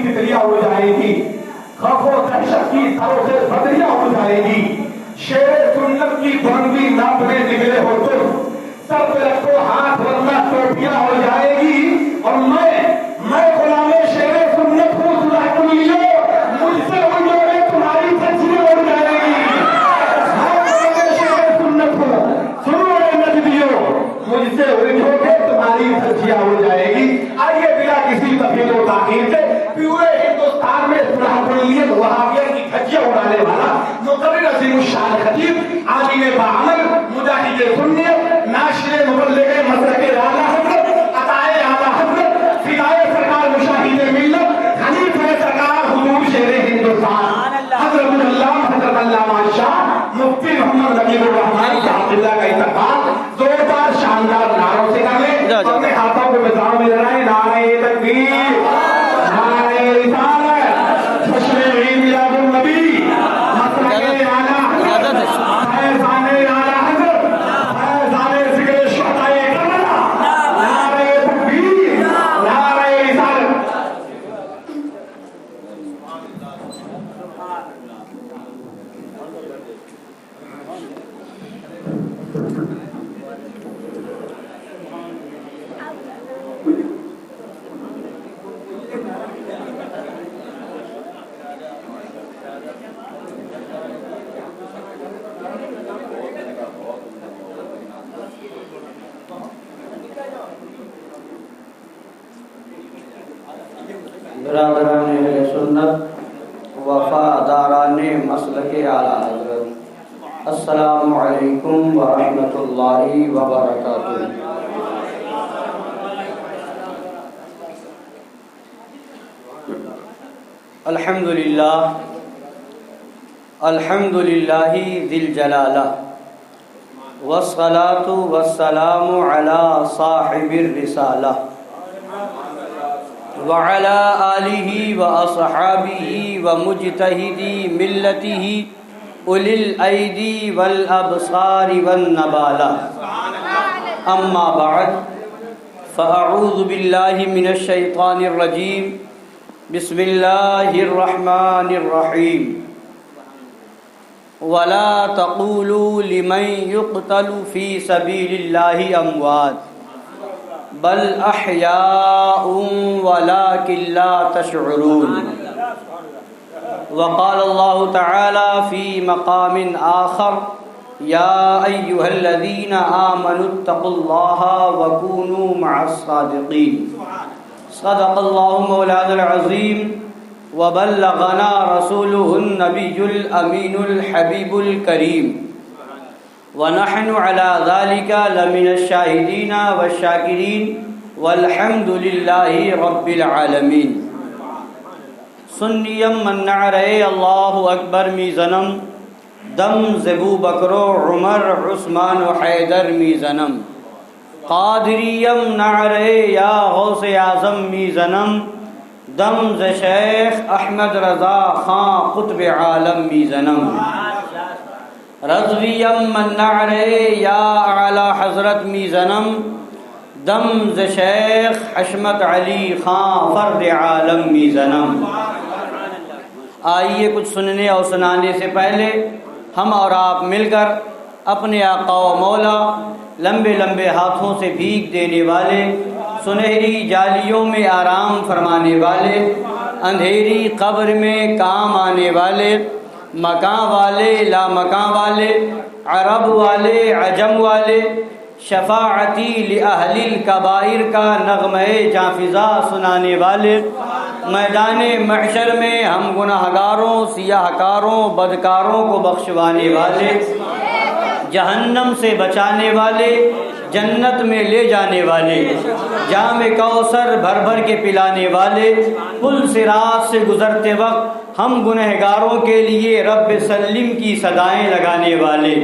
تتلیاں اڑ جائیں گی، خوف و دہشت کی سروں سے بدریاں اڑ جائیں گی، شیر سنت کی بلندی ناپنے نکلے ہو تم، سب پہ رکھو ہاتھ ورنہ ٹوپیاں ہو جائے گی، اور میں غلام شیر سنت ہوں، سنت لیو مجھ سے اڑے تمہاری تھچیاں اڑ جائے گی، میں غلام شیر سنت ہوں، سنو اے نجدیو مجھ سے اڑو گے تمہاری تھچیاں اڑ جائے گی۔ آئیے بلا کسی تفصیل و تاخیر کے پورے ہندوستان میں سنت لیت وہابیت کی دھجیاں اڑانے والا مقرر عظیم الشان خطیب عالم باعمل مجاہد سنت ناشر مبلغ مسلک اعلی حضرت عطائے اعلی حضرت فدائے سرکار مشاہد ملت خلیفہ سرکار حضور شیر ہندوستان حضرت علامہ شاہ مفتی محمد نقیب الرحمان صاحب اللہ کا انتقال زوردار شاندار نعروں سے کریں، اپنے ہاتھوں کو مثال میں لڑائیں، نعرہ تکبیر، نعرہ رسالت، جشن عید میلاد النبی، مسلک اعلی حضرت، فیضان اعلی حضرت، فیضان ذکر شہدائے کربلا، نعرہ تکبیر، نعرہ رسالت۔ برادران اہل سنت، وفاداران مسلک اعلی حضرت، السلام علیکم ورحمۃ اللہ وبرکاتہ۔ الحمدللہ الحمدللہ ذی الجلالہ والصلاة والسلام علی صاحب الرسالہ وعلى آلہ واصحابہ ومجتہدی ملتہ اولی الایدی والابصار والنبالہ، اما بعد فاعوذ باللہ من الشیطان الرجیم، بسم اللہ الرحمن الرحیم، ولا تقولوا لمن يقتل في سبيل الله اموات بل احیاء ولكن لا تشعرون۔ وقال اللہ تعالی في مقام آخر، یا ایھا الذین آمنوا اتقوا اللہ وکونوا مع الصادقین۔ صدق اللہ مولانا العظیم وبلغنا رسوله النبی الامین الحبیب الکریم، ونحن على ذلك لمن الشاہدین والشاکرین والحمد للہ رب العالمین۔ سنیم من نعرہ اللہ اکبر می زنم، دم زبو بکرو عمر عثمان و حیدر می زنم، قادریم نعرہ یا غوث اعظم می زنم، دم ز شیخ احمد رضا خان قطب عالم می زنم، رضویم من نعرہ یا اعلی حضرت می زنم، دم ز شیخ حشمت علی خان فرد عالم می زنم۔ آئیے کچھ سننے اور سنانے سے پہلے ہم اور آپ مل کر اپنے آقا و مولا لمبے لمبے ہاتھوں سے بھیک دینے والے، سنہری جالیوں میں آرام فرمانے والے، اندھیری قبر میں کام آنے والے، مکان والے لا مکان والے، عرب والے عجم والے، شفاعتی لأہل الکبائر کا نغمہ جانفزا سنانے والے، میدان محشر میں ہم گناہگاروں سیاہ کاروں بدکاروں کو بخشوانے والے، جہنم سے بچانے والے، جنت میں لے جانے والے، جام کوثر بھر بھر کے پلانے والے، پل صراط سے گزرتے وقت ہم گنہگاروں کے لیے رب سلم کی صدائیں لگانے والے،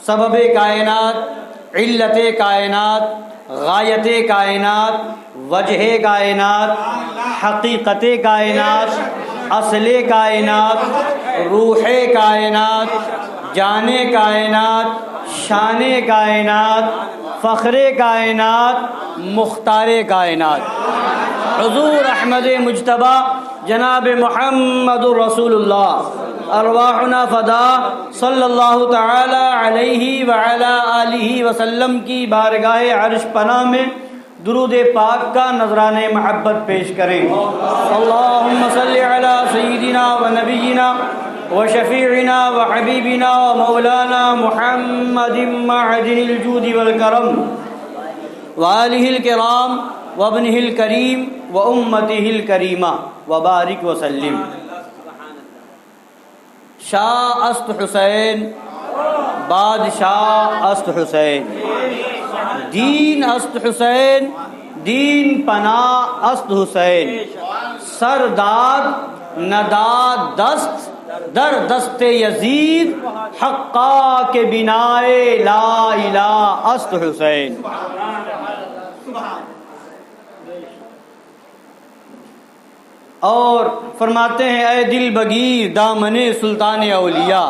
سبب کائنات، علت کائنات، غایت کائنات، وجہ کائنات، حقیقت کائنات، اصل کائنات، روح کائنات، جان کائنات، شان کائنات، فخر کائنات، مختار کائنات، حضور احمد مجتبی جناب محمد رسول اللہ ارواحنا فدا صلی اللہ تعالی علیہ وعلی آلہ وسلم کی بارگاہ عرش پناہ میں درود پاک کا نذران محبت پیش کریں. اللہم صلی علی سیدنا و نبینا و شفیعنا و حبیبنا و مولانا محمد معدن الجود والکرم و آلہ الکرام و ابنہ الکریم و امتہ الکریمہ و بارک وسلم. شاہ است حسین بادشاہ است حسین، دین است حسین دین پناہ است حسین، سرداد نداد دست در دست یزید حقا کے بنائے لا الہ است حسین. اور فرماتے ہیں اے دل بگیر دامن سلطان اولیاء،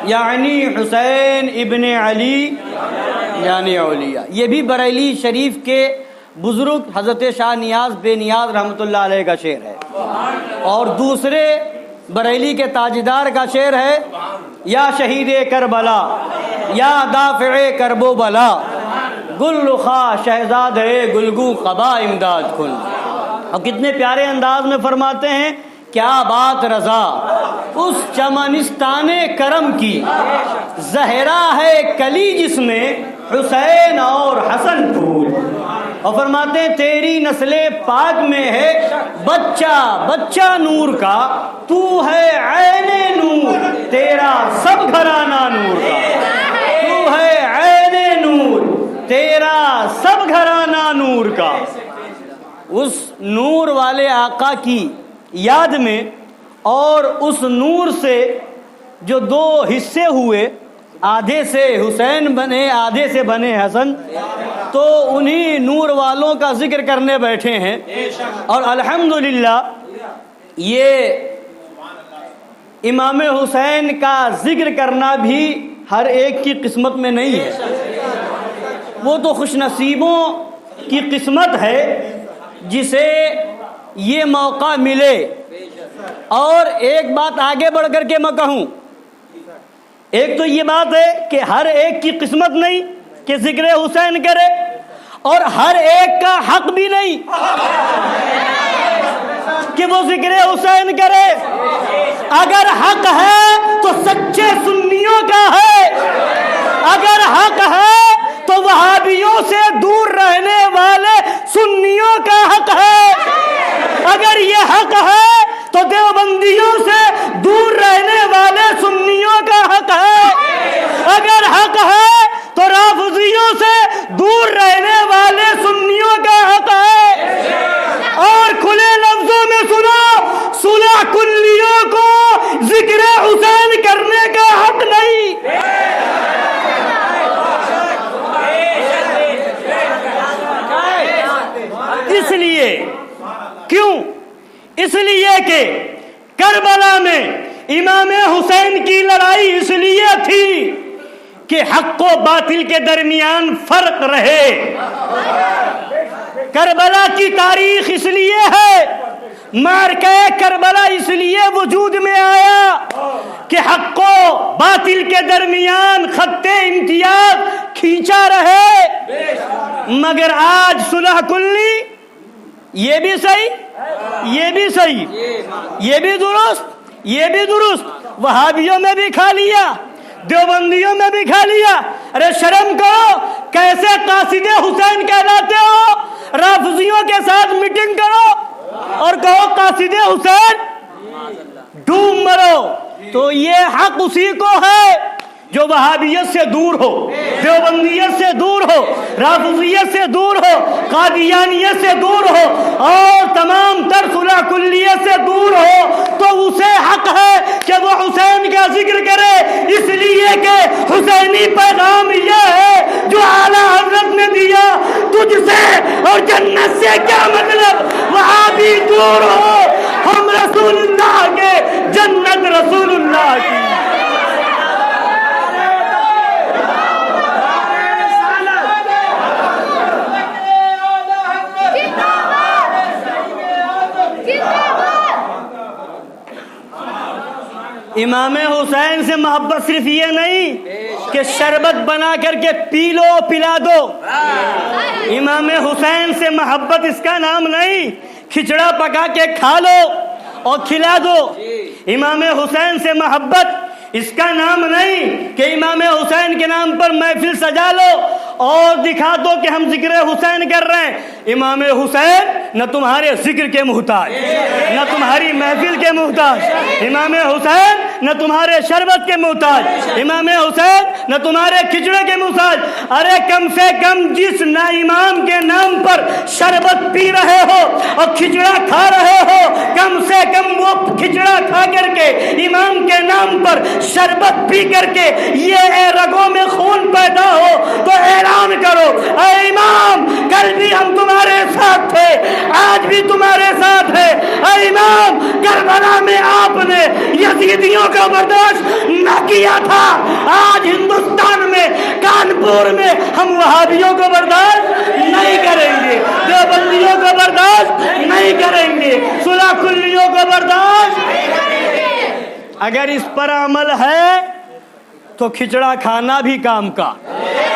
یعنی حسین ابن علی یعنی اولیاء. یہ بھی بریلی شریف کے بزرگ حضرت شاہ نیاز بے نیاز رحمۃ اللہ علیہ کا شعر ہے. اور دوسرے بریلی کے تاجدار کا شعر ہے یا شہید کربلا یا دافع کرب و بلا، گل رخا شہزاد گلگو قبا امداد کن. اور کتنے پیارے انداز میں فرماتے ہیں کیا بات رضا اس چمنستان کرم کی، زہرا ہے کلی جس میں حسین اور حسن پھول. اور فرماتے ہیں تیری نسل پاک میں ہے بچہ بچہ نور کا، تو ہے عین نور تیرا سب گھرانہ نور کا، تو ہے عین نور تیرا سب گھرانہ نور کا. اس نور والے آقا کی یاد میں اور اس نور سے جو دو حصے ہوئے، آدھے سے حسین بنے آدھے سے بنے حسن، تو انہی نور والوں کا ذکر کرنے بیٹھے ہیں. اور الحمدللہ یہ امام حسین کا ذکر کرنا بھی ہر ایک کی قسمت میں نہیں ہے. وہ تو خوش نصیبوں کی قسمت ہے جسے یہ موقع ملے. اور ایک بات آگے بڑھ کر کے میں کہوں، ایک تو یہ بات ہے کہ ہر ایک کی قسمت نہیں کہ ذکر حسین کرے، اور ہر ایک کا حق بھی نہیں کہ وہ ذکر حسین کرے. اگر حق ہے تو سچے سنیوں کا ہے، اگر حق ہے تو وہابیوں سے دور رہنے والے سنیوں کا حق ہے، اگر یہ حق ہے تو دیوبندیوں سے دور رہنے والے سنیوں کا حق ہے، اگر حق ہے تو رافضیوں سے دور رہنے والے سنیوں کا حق ہے. اور کھلے لفظوں میں سنو، صلح کلیوں کو ذکر حسین کرنے کا حق نہیں. اس لیے کیوں؟ اس لیے کہ کربلا میں امام حسین کی لڑائی اس لیے تھی کہ حق و باطل کے درمیان فرق رہے. کربلا کی تاریخ اس لیے ہے، معرکہ کربلا اس لیے وجود میں آیا کہ حق و باطل کے درمیان خط امتیاز کھینچا رہے. مگر آج صلح کلی یہ بھی صحیح، یہ بھی صحیح، یہ بھی درست، یہ بھی درست، وہابیوں میں بھی کھا لیا، دیوبندیوں میں بھی کھا لیا. ارے شرم کرو، کیسے قاصد حسین کہلاتے ہو؟ رافضیوں کے ساتھ میٹنگ کرو اور کہو قاصد حسین، ڈوب مرو. تو یہ حق اسی کو ہے جو وہابیت سے دور ہو، دیوبندیت سے دور ہو، رافضیت سے دور ہو، قادیانیت سے دور ہو اور تمام تر صلح کلیت سے دور ہو، تو اسے حق ہے کہ وہ حسین کا ذکر کرے. اس لیے کہ حسینی پیغام یہ ہے جو اعلیٰ حضرت نے دیا، تجھ سے اور جنت سے کیا مطلب، وہاں بھی دور ہو، ہم رسول اللہ کے، جنت رسول اللہ کی. امام حسین سے محبت صرف یہ نہیں کہ شربت بنا کر کے پی لو پلا دو، امام حسین سے محبت اس کا نام نہیں کھچڑا پکا کے کھا لو اور کھلا دو، امام حسین سے محبت اس کا نام نہیں کہ امام حسین کے نام پر محفل سجا لو اور دکھا دو کہ ہم ذکر حسین کر رہے ہیں۔ امام حسین نہ تمہارے ذکر کے محتاج، نہ تمہاری محفل کے محتاج، امام حسین نہ تمہارے شربت کے محتاج، امام حسین نہ تمہارے کھچڑے کے محتاج۔ ارے کم سے کم جس نا امام کے نام پر شربت پی رہے ہو اور کھچڑا کھا رہے ہو، کم سے کم وہ کھچڑا کھا کر کے امام کے نام پر شربت پی کر کے یہ اے رگوں میں خون پیدا ہو تو اعلان کرو، اے امام کل بھی ہم تمہارے ساتھ تھے، آج بھی تمہارے ساتھ ہے۔ اے امام کربلا میں آپ نے یزیدیوں کا برداشت نہ کیا تھا، آج ہندوستان میں کانپور میں ہم وہابیوں کو برداشت نہیں کریں گے، دیوبندیوں کو برداشت نہیں کریں گے، صلح کلیوں کو برداشت۔ اگر اس پر عمل ہے تو کھچڑا کھانا بھی کام کا،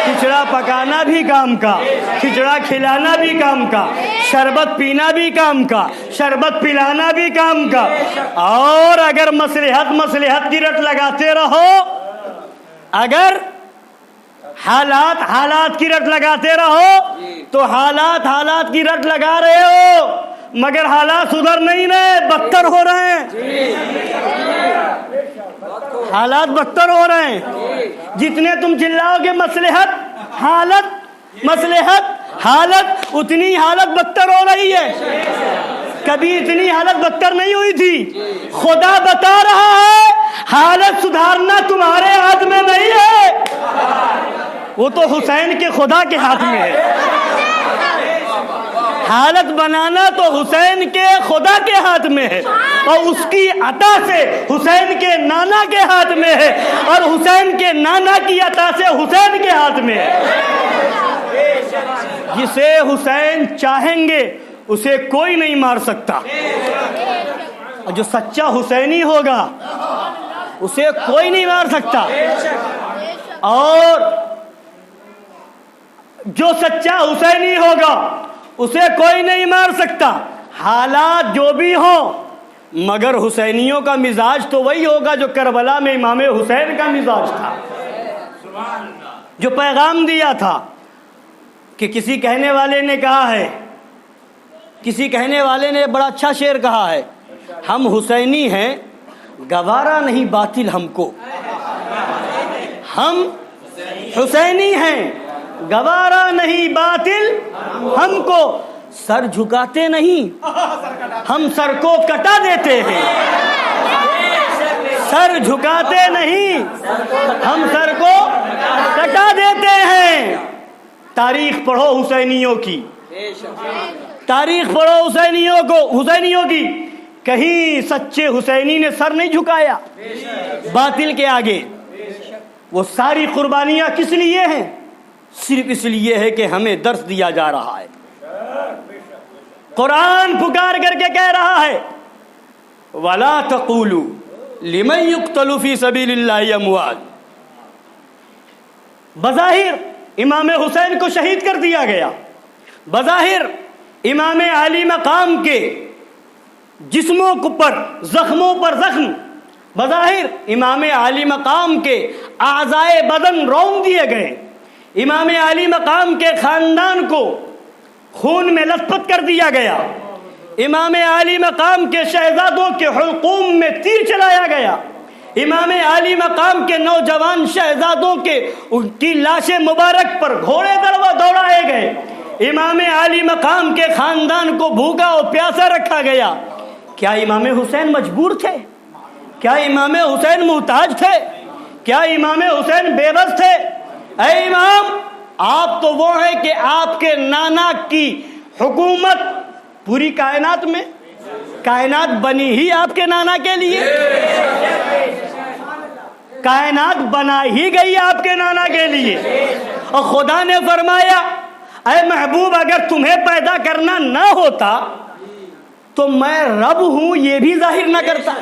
کھچڑا پکانا بھی کام کا، کھچڑا کھلانا بھی کام کا، شربت پینا بھی کام کا، شربت پلانا بھی کام کا۔ اور اگر مصلحت کی رٹ لگاتے رہو، اگر حالات کی رٹ لگاتے رہو تو حالات کی رٹ لگا رہے ہو مگر حالات سدھر نہیں رہے، بدتر ہو رہے ہیں، حالات بدتر ہو رہے ہیں۔ جتنے تم چلاؤ گے مصلحت حالت اتنی حالت بدتر ہو رہی ہے، کبھی اتنی حالت بدتر نہیں ہوئی تھی۔ خدا بتا رہا ہے حالت سدھارنا تمہارے ہاتھ میں نہیں ہے، وہ تو حسین کے خدا کے ہاتھ میں ہے۔ حالت بنانا تو حسین کے خدا کے ہاتھ میں ہے اور اس کی عطا سے حسین کے نانا کے ہاتھ میں ہے اور حسین کے نانا کی عطا سے حسین کے ہاتھ میں ہے۔ جسے حسین چاہیں گے اسے کوئی نہیں مار سکتا، اور جو سچا حسینی ہوگا اسے کوئی نہیں مار سکتا، اور جو سچا حسینی ہوگا اسے کوئی نہیں مار سکتا۔ حالات جو بھی ہوں مگر حسینیوں کا مزاج تو وہی ہوگا جو کربلا میں امام حسین کا مزاج تھا، جو پیغام دیا تھا۔ کہ کسی کہنے والے نے کہا ہے، کسی کہنے والے نے بڑا اچھا شعر کہا ہے، ہم حسینی ہیں گوارا نہیں باطل ہم کو، ہم حسینی ہیں گوارا نہیں باطل ہم کو، سر جھکاتے نہیں ہم سر کو کٹا دیتے ہیں، سر جھکاتے نہیں ہم سر کو کٹا دیتے ہیں۔ تاریخ پڑھو حسینیوں کی، تاریخ پڑھو حسینیوں کی، کہیں سچے حسینی نے سر نہیں جھکایا باطل کے آگے۔ وہ ساری قربانیاں کس لیے ہیں؟ صرف اس لیے ہے کہ ہمیں درس دیا جا رہا ہے۔ قرآن پکار کر کے کہہ رہا ہے وَلَا تَقُولُوا لِمَنْ يُقْتَلُ فِي سَبِيلِ اللَّهِ أَمْوَاتٌ۔ بظاہر امام حسین کو شہید کر دیا گیا، بظاہر امام عالی مقام کے جسموں پر زخموں پر زخم، بظاہر امام عالی مقام کے اعضائے بدن رون دیے گئے، امام عالی مقام کے خاندان کو خون میں لت پت کر دیا گیا، امام عالی مقام کے شہزادوں کے حلقوم میں تیر چلایا گیا، امام عالی مقام کے نوجوان شہزادوں کے ان کی لاشیں مبارک پر گھوڑے دوڑائے گئے، امام عالی مقام کے خاندان کو بھوکا اور پیاسا رکھا گیا۔ کیا امام حسین مجبور تھے؟ کیا امام حسین محتاج تھے؟ کیا امام حسین بے بس تھے؟ اے امام، آپ تو وہ ہیں کہ آپ کے نانا کی حکومت پوری کائنات میں، کائنات بنی ہی آپ کے نانا کے لیے، کائنات بنا ہی گئی آپ کے نانا کے لیے، اور خدا نے فرمایا اے محبوب اگر تمہیں پیدا کرنا نہ ہوتا تو میں رب ہوں یہ بھی ظاہر نہ کرتا،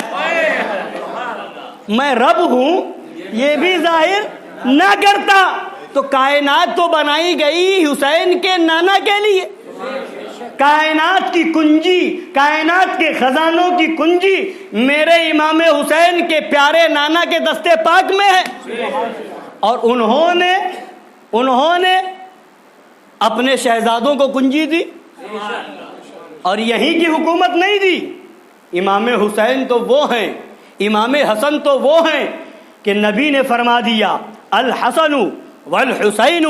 میں رب ہوں یہ بھی ظاہر نہ کرتا، تو کائنات تو بنائی گئی حسین کے نانا کے لیے. کائنات کی کنجی، کائنات کے خزانوں کی کنجی میرے امام حسین کے پیارے نانا کے دستے پاک میں ہے. اور انہوں نے اپنے شہزادوں کو کنجی دی اور یہیں کی حکومت نہیں دی. امام حسین تو وہ ہیں، امام حسن تو وہ ہیں کہ نبی نے فرما دیا الحسن والحسین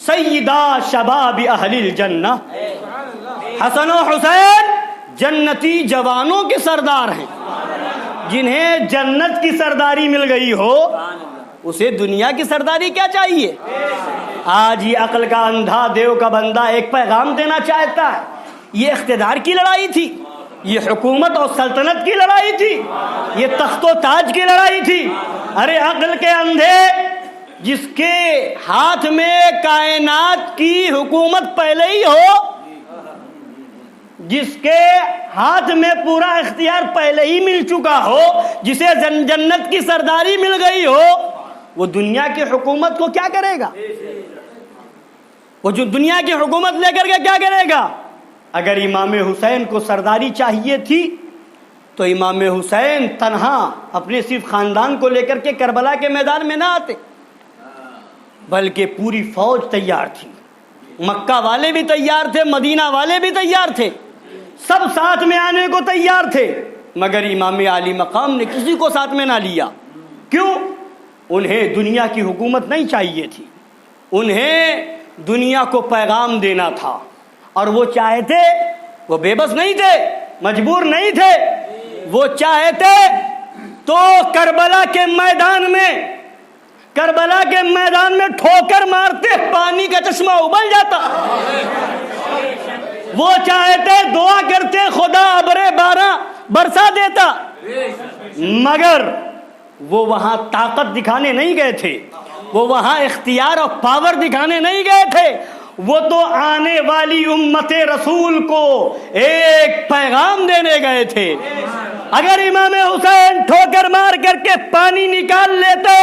سیدا شباب اہل الجنہ. حسن و حسین جنتی جوانوں کے سردار ہیں. جنہیں جنت کی سرداری مل گئی ہو اسے دنیا کی سرداری کیا چاہیے؟ آج یہ عقل کا اندھا دیو کا بندہ ایک پیغام دینا چاہتا ہے. یہ اقتدار کی لڑائی تھی، یہ حکومت اور سلطنت کی لڑائی تھی، یہ تخت و تاج کی لڑائی تھی. ارے عقل کے اندھے، جس کے ہاتھ میں کائنات کی حکومت پہلے ہی ہو، جس کے ہاتھ میں پورا اختیار پہلے ہی مل چکا ہو، جسے جنت کی سرداری مل گئی ہو، وہ دنیا کی حکومت کو کیا کرے گا؟ وہ جو دنیا کی حکومت لے کر کے کیا کرے گا؟ اگر امام حسین کو سرداری چاہیے تھی تو امام حسین تنہا اپنے صرف خاندان کو لے کر کے کربلا کے میدان میں نہ آتے، بلکہ پوری فوج تیار تھی. مکہ والے بھی تیار تھے، مدینہ والے بھی تیار تھے، سب ساتھ میں آنے کو تیار تھے، مگر امام عالی مقام نے کسی کو ساتھ میں نہ لیا. کیوں؟ انہیں دنیا کی حکومت نہیں چاہیے تھی، انہیں دنیا کو پیغام دینا تھا. اور وہ چاہے تھے، وہ بے بس نہیں تھے، مجبور نہیں تھے، وہ چاہے تھے تو کربلا کے میدان میں ٹھوکر مارتے پانی کا چشمہ ابل جاتا. وہ چاہتے دعا کرتے خدا ابرے بارہ برسا دیتا، مگر وہ وہاں طاقت دکھانے نہیں گئے تھے، وہ وہاں اختیار اور پاور دکھانے نہیں گئے تھے. وہ تو آنے والی امت رسول کو ایک پیغام دینے گئے تھے. اگر امام حسین ٹھوکر مار کر کے پانی نکال لیتے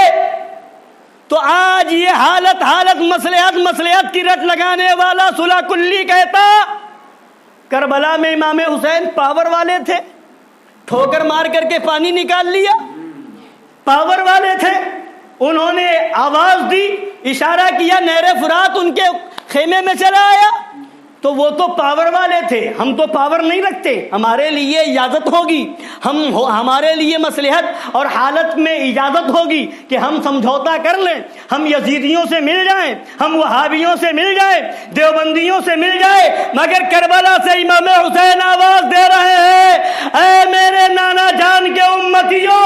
تو آج یہ حالت مصلحت کی رٹ لگانے والا صلح کلی کہتا کربلا میں امام حسین پاور والے تھے، ٹھوکر مار کر کے پانی نکال لیا. پاور والے تھے، انہوں نے آواز دی، اشارہ کیا، نہر فرات ان کے خیمے میں چلا آیا، تو وہ تو پاور والے تھے. ہم تو پاور نہیں رکھتے، ہمارے لیے اجازت ہوگی، ہمارے لیے مصلحت اور حالت میں اجازت ہوگی کہ ہم سمجھوتا کر لیں، ہم یزیدیوں سے مل جائیں، ہم وہابیوں سے مل جائیں، دیوبندیوں سے مل جائیں. مگر کربلا سے امام حسین آواز دے رہے ہیں، اے میرے نانا جان کے امتیوں،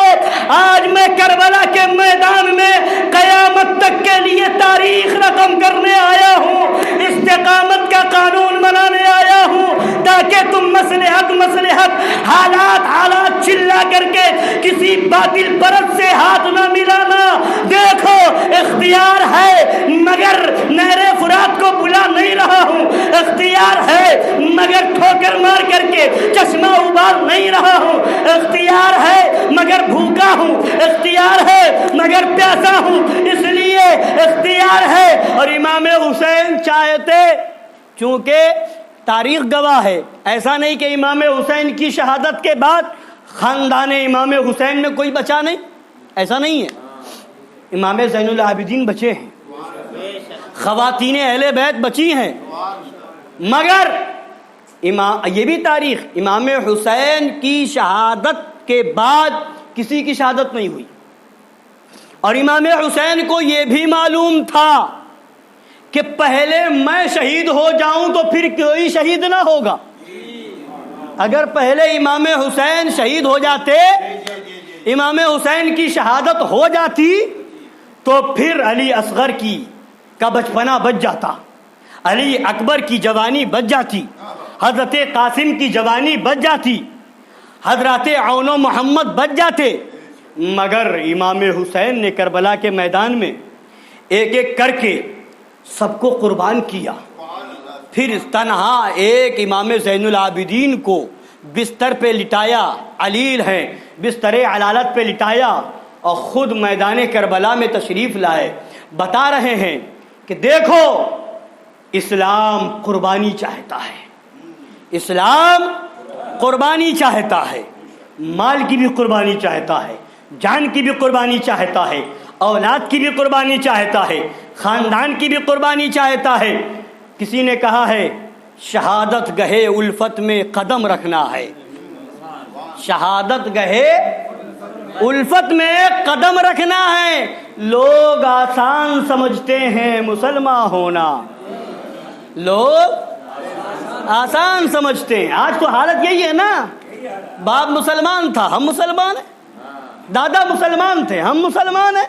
آج میں کربلا کے میدان میں قیامت تک کے لیے تاریخ رقم کرنے آیا ہوں، استقامت کا قانون بنانے آیا ہوں، تاکہ تم مصلحت حالات چلا کر کے کسی باطل پرست سے ہاتھ نہ ملانا. دیکھو اختیار ہے مگر نہر فرات کو بلا نہیں رہا ہوں، اختیار ہے مگر ٹھوکر مار کر کے چشمہ ابال نہیں رہا ہوں، اختیار ہے مگر بھوکا ہوں، اختیار ہے مگر پیاسا ہوں، اس لیے اختیار ہے. اور امام حسین چاہتے، چونکہ تاریخ گواہ ہے، ایسا نہیں کہ امام حسین کی شہادت کے بعد خاندان امام حسین میں کوئی بچا نہیں، ایسا نہیں ہے. امام زین العابدین بچے ہیں، خواتین اہل بیت بچی ہیں، مگر یہ بھی تاریخ، امام حسین کی شہادت کے بعد کسی کی شہادت نہیں ہوئی. اور امام حسین کو یہ بھی معلوم تھا کہ پہلے میں شہید ہو جاؤں تو پھر کوئی شہید نہ ہوگا. اگر پہلے امام حسین شہید ہو جاتے، امام حسین کی شہادت ہو جاتی، تو پھر علی اصغر کا بچپنا بچ جاتا، علی اکبر کی جوانی بچ جاتی، حضرت قاسم کی جوانی بچ جاتی، حضرت عون و محمد بچ جاتے. مگر امام حسین نے کربلا کے میدان میں ایک ایک کر کے سب کو قربان کیا. پھر تنہا ایک امام زین العابدین کو بستر پہ لٹایا، علیل ہیں، بستر علالت پہ لٹایا، اور خود میدان کربلا میں تشریف لائے، بتا رہے ہیں کہ دیکھو اسلام قربانی چاہتا ہے، اسلام قربانی چاہتا ہے، مال کی بھی قربانی چاہتا ہے، جان کی بھی قربانی چاہتا ہے، اولاد کی بھی قربانی چاہتا ہے، خاندان کی بھی قربانی چاہتا ہے۔ کسی نے کہا ہے شہادت گہے الفت میں قدم رکھنا ہے، شہادت گہے الفت میں قدم رکھنا ہے۔ لوگ آسان سمجھتے ہیں مسلمان ہونا، لوگ آسان سمجھتے ہیں۔ آج تو حالت یہی ہے نا، باپ مسلمان تھا ہم مسلمان ہیں، دادا مسلمان تھے ہم مسلمان ہیں۔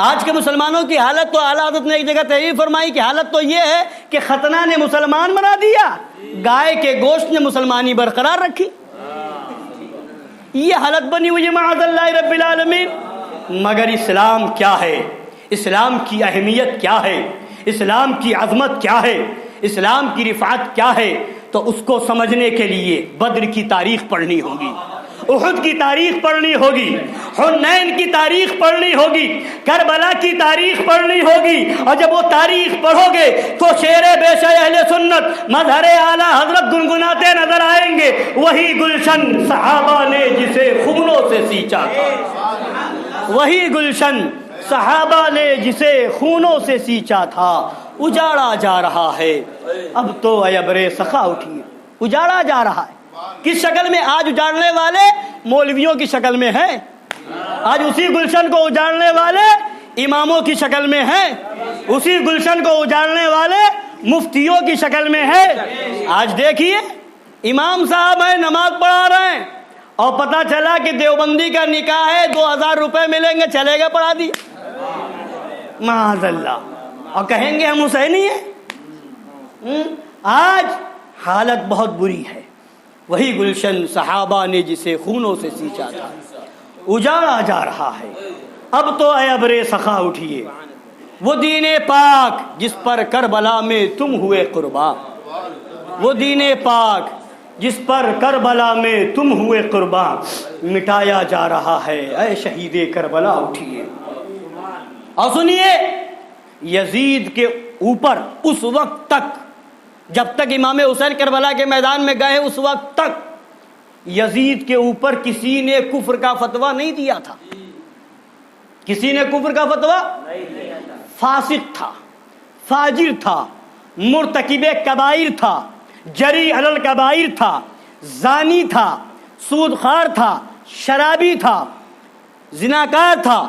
آج کے مسلمانوں کی حالت تو اعلیٰ حضرت نے ایک جگہ تحریر فرمائی کہ حالت تو یہ ہے کہ ختنہ نے مسلمان بنا دیا، گائے کے گوشت نے مسلمانی برقرار رکھی۔ یہ حالت بنی ہوئی معاذ اللہ رب العالمین۔ مگر اسلام کیا ہے، اسلام کی اہمیت کیا ہے، اسلام کی عظمت کیا ہے، اسلام کی رفعت کیا ہے، تو اس کو سمجھنے کے لیے بدر کی تاریخ پڑھنی ہوگی، احد کی تاریخ پڑھنی ہوگی، حنین کی تاریخ پڑھنی ہوگی، کربلا کی تاریخ پڑھنی ہوگی۔ اور جب وہ تاریخ پڑھو گے تو شیر بے شے اہل سنت مظہر اعلیٰ حضرت گنگناتے نظر آئیں گے، وہی گلشن صحابہ نے جسے خونوں سے سینچا تھا، وہی گلشن صحابہ نے جسے خونوں سے سینچا تھا، اجاڑا جا رہا ہے۔ اب تو اے ابر سخا اٹھیے، اجاڑا جا رہا ہے۔ کس شکل میں؟ آج اجاڑنے والے مولویوں کی شکل میں ہیں، آج اسی گلشن کو اجاڑنے والے اماموں کی شکل میں ہیں، اسی گلشن کو اجاڑنے والے مفتیوں کی شکل میں ہیں۔ آج دیکھیے امام صاحب ہیں، نماز پڑھا رہے ہیں، اور پتہ چلا کہ دیوبندی کا نکاح ہے، 2000 روپے ملیں گے، چلے گئے پڑھا دی معاذ اللہ، اور کہیں گے ہم حسینی ہیں۔ آج حالت بہت بری ہے۔ وہی گلشن صحابہ نے جسے خونوں سے سینچا تھا اجاڑا جا رہا ہے۔ اب تو اے ابر سخا اٹھیے، وہ دین پاک جس پر کربلا میں تم ہوئے قربان، وہ دین پاک جس پر کربلا میں تم ہوئے قربان، مٹایا جا رہا ہے۔ اے شہید کربلا اٹھیے اور سنیے، یزید کے اوپر اس وقت تک، جب تک امام حسین کربلا کے میدان میں گئے، اس وقت تک یزید کے اوپر کسی نے کفر کا فتویٰ نہیں دیا تھا، کسی نے کفر کا فتویٰ، فاسق تھا، فاجر تھا، مرتکب کبائر تھا، جری علی الکبائر تھا، زانی تھا، سود خوار تھا، شرابی تھا، زناکار تھا،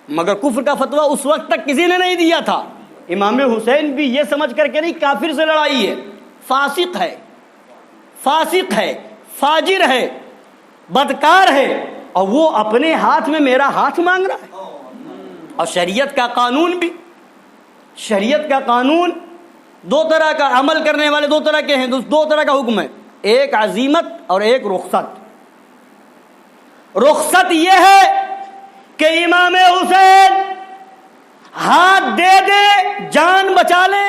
مگر کفر کا فتویٰ اس وقت تک کسی نے نہیں دیا تھا۔ امام حسین بھی یہ سمجھ کر کے نہیں کافر سے لڑائی ہے، فاسق ہے، فاسق ہے، فاجر ہے، بدکار ہے، اور وہ اپنے ہاتھ میں میرا ہاتھ مانگ رہا ہے۔ اور شریعت کا قانون بھی، شریعت کا قانون دو طرح کا، عمل کرنے والے دو طرح کے ہیں، دو طرح کا حکم ہے، ایک عزیمت اور ایک رخصت۔ رخصت یہ ہے کہ امام حسین ہاتھ دے دے جان بچا لے،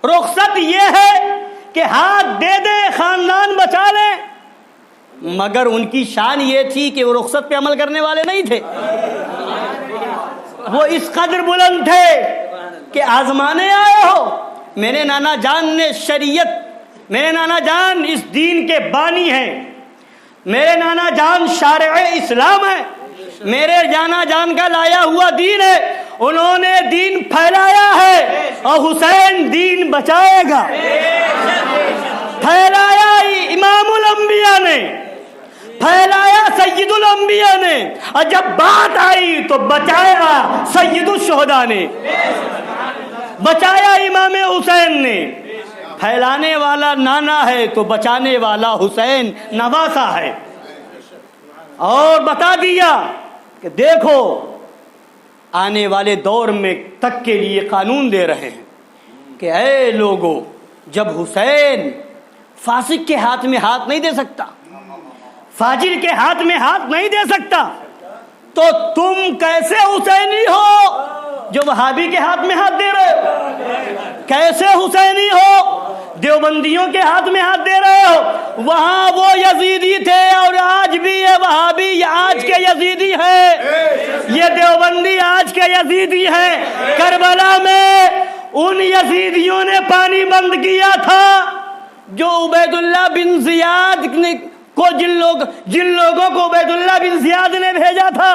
رخصت یہ ہے کہ ہاتھ دے دے خاندان بچا لے، مگر ان کی شان یہ تھی کہ وہ رخصت پہ عمل کرنے والے نہیں تھے، وہ اس قدر بلند تھے کہ آزمانے آئے ہو۔ میرے نانا جان نے شریعت، میرے نانا جان اس دین کے بانی ہیں، میرے نانا جان شارع اسلام ہے، میرے نانا جان کا لایا ہوا دین ہے، انہوں نے دین پھیلایا ہے اور حسین دین بچائے گا۔ پھیلایا امام الانبیاء نے، پھیلایا سید الانبیاء نے، اور جب بات آئی تو بچایا سید الشہداء نے، بچایا امام حسین نے۔ پھیلانے والا نانا ہے تو بچانے والا حسین نواسا ہے۔ اور بتا دیا کہ دیکھو آنے والے دور میں تک کے لیے قانون دے رہے ہیں کہ اے لوگو، جب حسین فاسق کے ہاتھ میں ہاتھ نہیں دے سکتا، فاجر کے ہاتھ میں ہاتھ نہیں دے سکتا، تو تم کیسے حسینی ہو جو وہابی کے ہاتھ میں ہاتھ دے رہے ہو؟ کیسے حسینی ہو دیوبندیوں کے ہاتھ میں ہاتھ دے رہے ہو. وہاں وہ یزیدی تھے اور آج بھی یہ وہابی آج کے یزیدی ہیں. یہ دیوبندی آج کے یزیدی ہیں. کربلا میں ان یزیدیوں نے پانی بند کیا تھا جو عبید اللہ بن زیاد کو جن لوگوں کو عبید اللہ بن زیاد نے بھیجا تھا،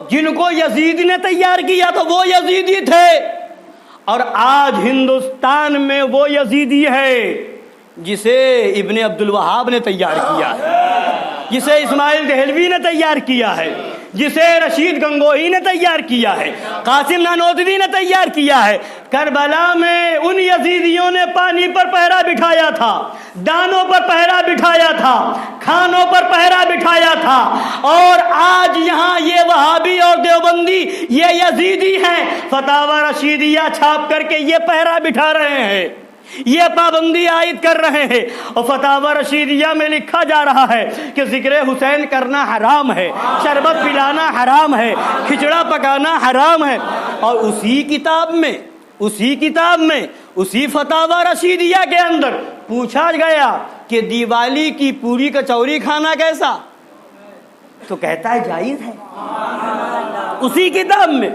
جن کو یزید نے تیار کیا تو وہ یزیدی تھے. اور آج ہندوستان میں وہ یزیدی ہے جسے ابن عبد الوہاب نے تیار کیا ہے، جسے اسماعیل دہلوی نے تیار کیا ہے، جسے رشید گنگوہی نے تیار کیا ہے، قاسم نانوتوی نے تیار کیا ہے. کربلا میں ان یزیدیوں نے پانی پر پہرا بٹھایا تھا، دانوں پر پہرا بٹھایا تھا، کھانوں پر پہرا بٹھایا تھا. اور آج یہاں یہ وہابی اور دیوبندی یہ یزیدی ہیں، فتاوی رشیدیہ چھاپ کر کے یہ پہرا بٹھا رہے ہیں، یہ پابندی عائد کر رہے ہیں. اور فتاوی رشیدیہ میں لکھا جا رہا ہے کہ ذکر حسین کرنا حرام ہے، شربت پلانا حرام ہے، کھچڑا پکانا حرام ہے. اور اسی کتاب میں اسی فتاوی رشیدیہ کے اندر پوچھا گیا کہ دیوالی کی پوری کچوری کھانا کیسا، تو کہتا ہے جائز ہے. اسی کتاب میں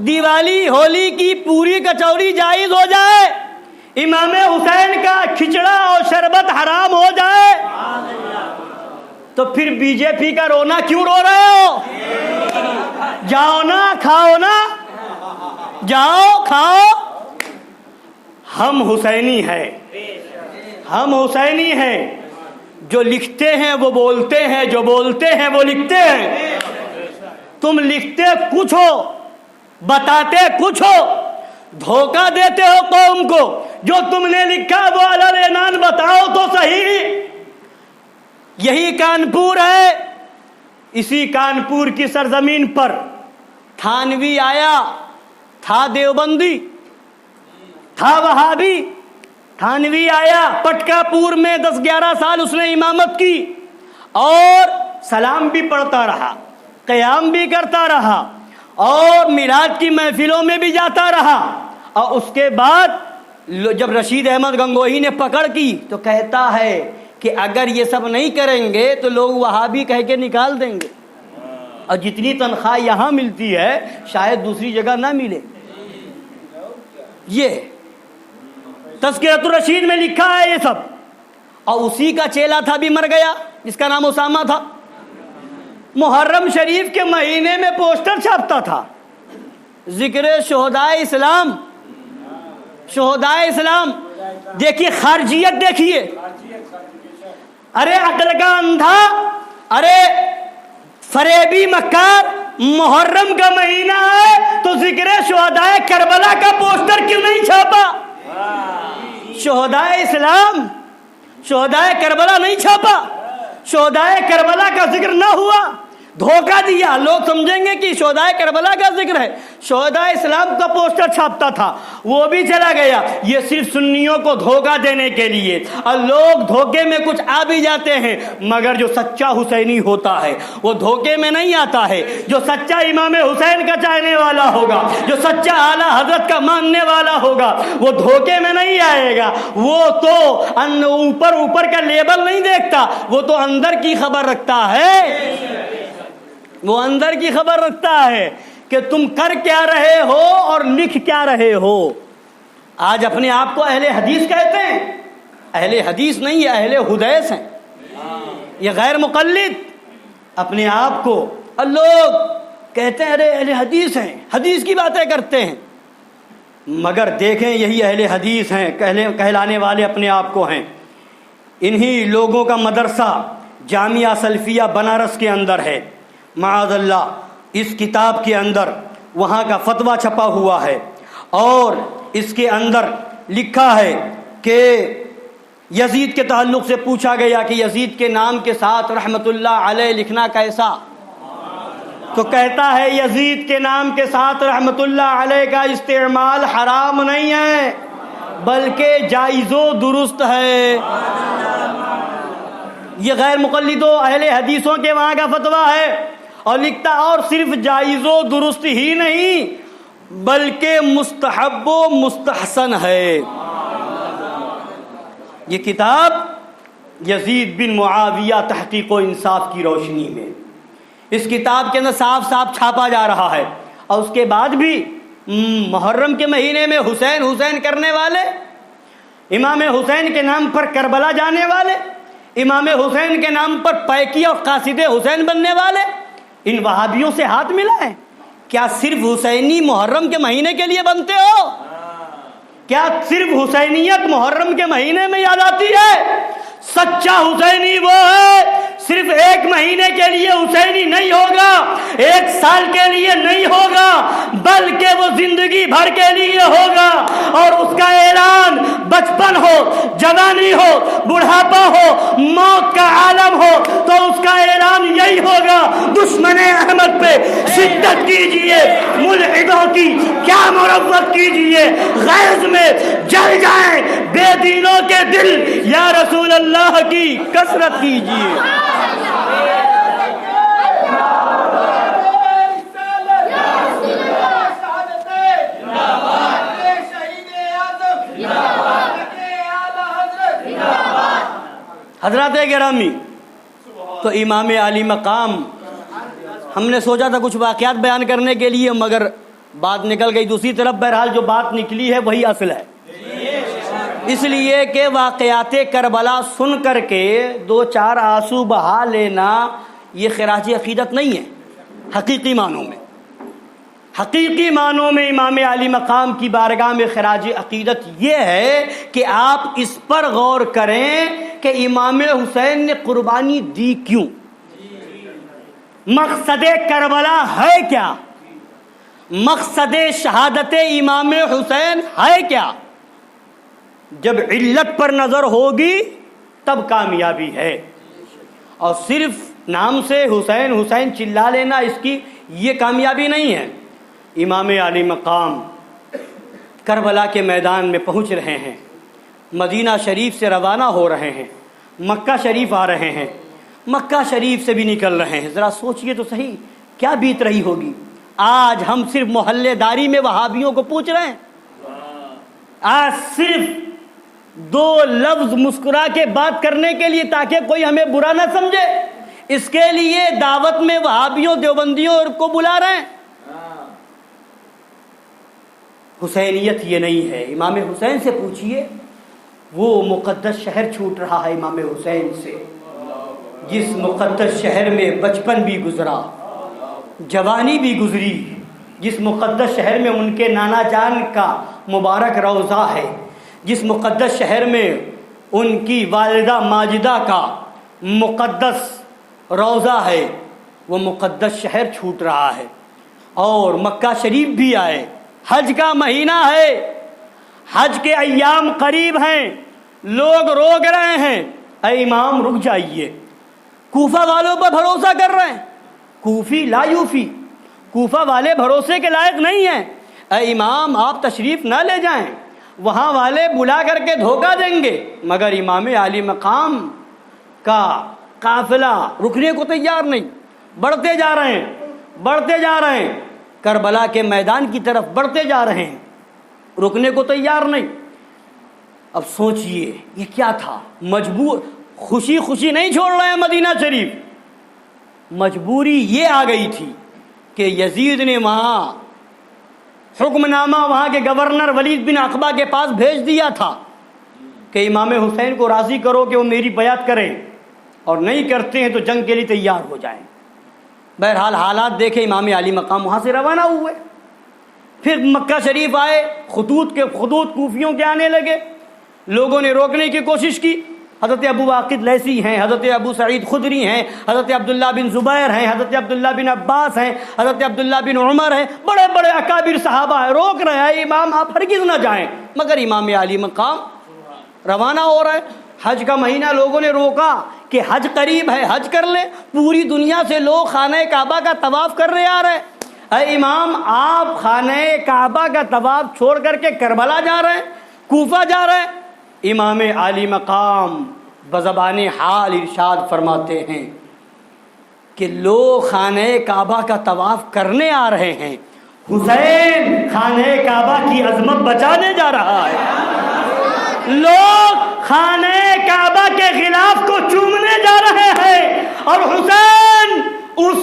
دیوالی ہولی کی پوری کچوری جائز ہو جائے، امام حسین کا کھچڑا اور شربت حرام ہو جائے، تو پھر بی جے پی کا رونا کیوں رو رہے ہو؟ جاؤ نا کھاؤ نا، جاؤ کھاؤ. ہم حسینی ہیں، ہم حسینی ہیں. جو لکھتے ہیں وہ بولتے ہیں، جو بولتے ہیں وہ لکھتے ہیں. تم لکھتے کچھ ہو، بتاتے کچھ ہو، دھوکہ دیتے ہو قوم کو. جو تم نے لکھا وہ علل اعلان بتاؤ تو صحیح. یہی کانپور ہے، اسی کانپور کی سرزمین پر تھانوی آیا، تھا دیوبندی، تھا وہابی. تھانوی آیا، پٹکا پور میں 10-11 سال اس نے امامت کی اور سلام بھی پڑھتا رہا، قیام بھی کرتا رہا اور میلاد کی محفلوں میں بھی جاتا رہا. اور اس کے بعد جب رشید احمد گنگوہی نے پکڑ کی تو کہتا ہے کہ اگر یہ سب نہیں کریں گے تو لوگ وہابی کہہ کے نکال دیں گے، اور جتنی تنخواہ یہاں ملتی ہے شاید دوسری جگہ نہ ملے. یہ تذکرۃ الرشید میں لکھا ہے یہ سب. اور اسی کا چیلا تھا بھی مر گیا جس کا نام اسامہ تھا. محرم شریف کے مہینے میں پوسٹر چھاپتا تھا، ذکر شہدائے اسلام، شہدائے اسلام. دیکھیے خارجیت، دیکھیے، ارے عقل کا اندھا، ارے فریبی مکار. محرم کا مہینہ ہے تو ذکر شہدائے کربلا کا پوسٹر کیوں نہیں چھاپا؟ شہدائے اسلام، شہدائے کربلا نہیں چھاپا، شہدائے کربلا کا ذکر نہ ہوا. دھوکہ دیا، لوگ سمجھیں گے کہ شہدائے کربلا کا ذکر ہے. شہدائے اسلام کا پوسٹر چھاپتا تھا، وہ بھی چلا گیا. یہ صرف سنیوں کو دھوکہ دینے کے لیے. اور لوگ دھوکے میں کچھ آ بھی جاتے ہیں، مگر جو سچا حسینی ہوتا ہے وہ دھوکے میں نہیں آتا ہے. جو سچا امام حسین کا چاہنے والا ہوگا، جو سچا اعلیٰ حضرت کا ماننے والا ہوگا، وہ دھوکے میں نہیں آئے گا. وہ تو اوپر کا لیبل نہیں دیکھتا، وہ تو اندر کی خبر رکھتا ہے. وہ اندر کی خبر رکھتا ہے کہ تم کر کیا رہے ہو اور لکھ کیا رہے ہو. آج اپنے آپ کو اہل حدیث کہتے ہیں، اہل حدیث نہیں، یہ اہل حدیث ہیں، یہ غیر مقلد اپنے آپ کو. اور لوگ کہتے ہیں ارے اہل حدیث ہیں، حدیث کی باتیں کرتے ہیں. مگر دیکھیں یہی اہل حدیث ہیں کہلانے والے اپنے آپ کو ہیں. انہی لوگوں کا مدرسہ جامعہ سلفیہ بنارس کے اندر ہے. معاذ اللہ، اس کتاب کے اندر وہاں کا فتویٰ چھپا ہوا ہے اور اس کے اندر لکھا ہے کہ یزید کے تعلق سے پوچھا گیا کہ یزید کے نام کے ساتھ رحمت اللہ علیہ لکھنا کیسا، تو کہتا ہے یزید کے نام کے ساتھ رحمت اللہ علیہ کا استعمال حرام نہیں ہے بلکہ جائز و درست ہے. یہ غیر مقلدوں اہل حدیثوں کے وہاں کا فتویٰ ہے. اور لکھتا اور صرف جائز و درست ہی نہیں بلکہ مستحب و مستحسن ہے۔ یہ کتاب یزید بن معاویہ تحقیق و انصاف کی روشنی میں اس کتاب کے اندر صاف صاف چھاپا جا رہا ہے، اور اس کے بعد بھی محرم کے مہینے میں حسین حسین کرنے والے، امام حسین کے نام پر کربلا جانے والے، امام حسین کے نام پر پیکی اور قاصد حسین بننے والے، ان وہابیوں سے ہاتھ ملائیں۔ کیا صرف حسینی محرم کے مہینے کے لیے بنتے ہو؟ کیا صرف حسینیت محرم کے مہینے میں یاد آتی ہے؟ سچا حسینی وہ ہے صرف ایک مہینے کے لیے حسینی نہیں ہوگا، ایک سال کے لیے نہیں ہوگا، بلکہ وہ زندگی بھر کے لیے ہوگا، اور اس کا اعلان بچپن ہو، جوانی ہو، بڑھاپا ہو، موت کا عالم ہو، تو اس کا اعلان یہی ہوگا، دشمن احمد پہ شدت کیجئے، ملحدوں کی کیا مروت کیجئے، غیظ میں جل جائیں بے دینوں کے دل، یا رسول اللہ کی کثرت کیجئے۔ حضرات گرامی، تو امام علی مقام، ہم نے سوچا تھا کچھ واقعات بیان کرنے کے لیے، مگر بات نکل گئی دوسری طرف۔ بہرحال جو بات نکلی ہے وہی اصل ہے، اس لیے کہ واقعات کربلا سن کر کے دو چار آنسو بہا لینا یہ خراج عقیدت نہیں ہے۔ حقیقی معنوں میں، حقیقی معنوں میں امام علی مقام کی بارگاہ میں خراج عقیدت یہ ہے کہ آپ اس پر غور کریں کہ امام حسین نے قربانی دی کیوں، مقصد کربلا ہے کیا، مقصد شہادت امام حسین ہے کیا۔ جب علت پر نظر ہوگی تب کامیابی ہے، اور صرف نام سے حسین حسین چلا لینا اس کی یہ کامیابی نہیں ہے۔ امام علی مقام کربلا کے میدان میں پہنچ رہے ہیں، مدینہ شریف سے روانہ ہو رہے ہیں، مکہ شریف آ رہے ہیں، مکہ شریف سے بھی نکل رہے ہیں۔ ذرا سوچئے تو صحیح کیا بیت رہی ہوگی۔ آج ہم صرف محلے داری میں وہابیوں کو پوچھ رہے ہیں، آج صرف دو لفظ مسکرا کے بات کرنے کے لیے تاکہ کوئی ہمیں برا نہ سمجھے، اس کے لیے دعوت میں وہابیوں دیوبندیوں کو بلا رہے ہیں۔ حسینیت یہ نہیں ہے۔ امام حسین سے پوچھئے، وہ مقدس شہر چھوٹ رہا ہے امام حسین سے، جس مقدس شہر میں بچپن بھی گزرا، جوانی بھی گزری، جس مقدس شہر میں ان کے نانا جان کا مبارک روضہ ہے، جس مقدس شہر میں ان کی والدہ ماجدہ کا مقدس روضہ ہے، وہ مقدس شہر چھوٹ رہا ہے۔ اور مکہ شریف بھی آئے، حج کا مہینہ ہے، حج کے ایام قریب ہیں، لوگ روک رہے ہیں، اے امام رک جائیے۔ کوفہ والوں پر بھروسہ کر رہے ہیں، کوفی لا یوفی، کوفہ والے بھروسے کے لائق نہیں ہیں، اے امام آپ تشریف نہ لے جائیں، وہاں والے بلا کر کے دھوکہ دیں گے۔ مگر امام علی مقام کا قافلہ رکنے کو تیار نہیں، بڑھتے جا رہے ہیں، بڑھتے جا رہے ہیں، کربلا کے میدان کی طرف بڑھتے جا رہے ہیں، رکنے کو تیار نہیں۔ اب سوچئے یہ کیا تھا، مجبور، خوشی خوشی نہیں چھوڑ رہے ہیں مدینہ شریف، مجبوری یہ آ گئی تھی کہ یزید نے وہاں حکم نامہ وہاں کے گورنر ولید بن عقبہ کے پاس بھیج دیا تھا کہ امام حسین کو راضی کرو کہ وہ میری بیعت کریں، اور نہیں کرتے ہیں تو جنگ کے لیے تیار ہو جائیں۔ بہرحال حالات دیکھے امام علی مقام وہاں سے روانہ ہوئے، پھر مکہ شریف آئے، خطوط کوفیوں کے آنے لگے، لوگوں نے روکنے کی کوشش کی۔ حضرت ابو واقد لیثی ہیں، حضرت ابو سعید خدری ہیں، حضرت عبداللہ بن زبیر ہیں، حضرت عبداللہ بن عباس ہیں، حضرت عبداللہ بن عمر ہیں، بڑے بڑے اکابر صحابہ ہیں، روک رہے ہیں امام آپ ہرگز نہ جائیں، مگر امام علی مقام روانہ ہو رہے۔ حج کا مہینہ لوگوں نے روکا کہ حج قریب ہے، حج کر لیں، پوری دنیا سے لوگ خانہ کعبہ کا طواف کر رہے آ رہے ہیں، اے امام آپ خانہ کعبہ کا طواف چھوڑ کر کے کربلا جا رہے ہیں، کوفہ جا رہے ہیں۔ امام علی مقام بزبان حال ارشاد فرماتے ہیں کہ لوگ خانہ کعبہ کا طواف کرنے آ رہے ہیں، حسین خانہ کعبہ کی عظمت بچانے جا رہا ہے، لوگ خانہ کعبہ کے غلاف کو چومنے جا رہے ہیں اور حسین اس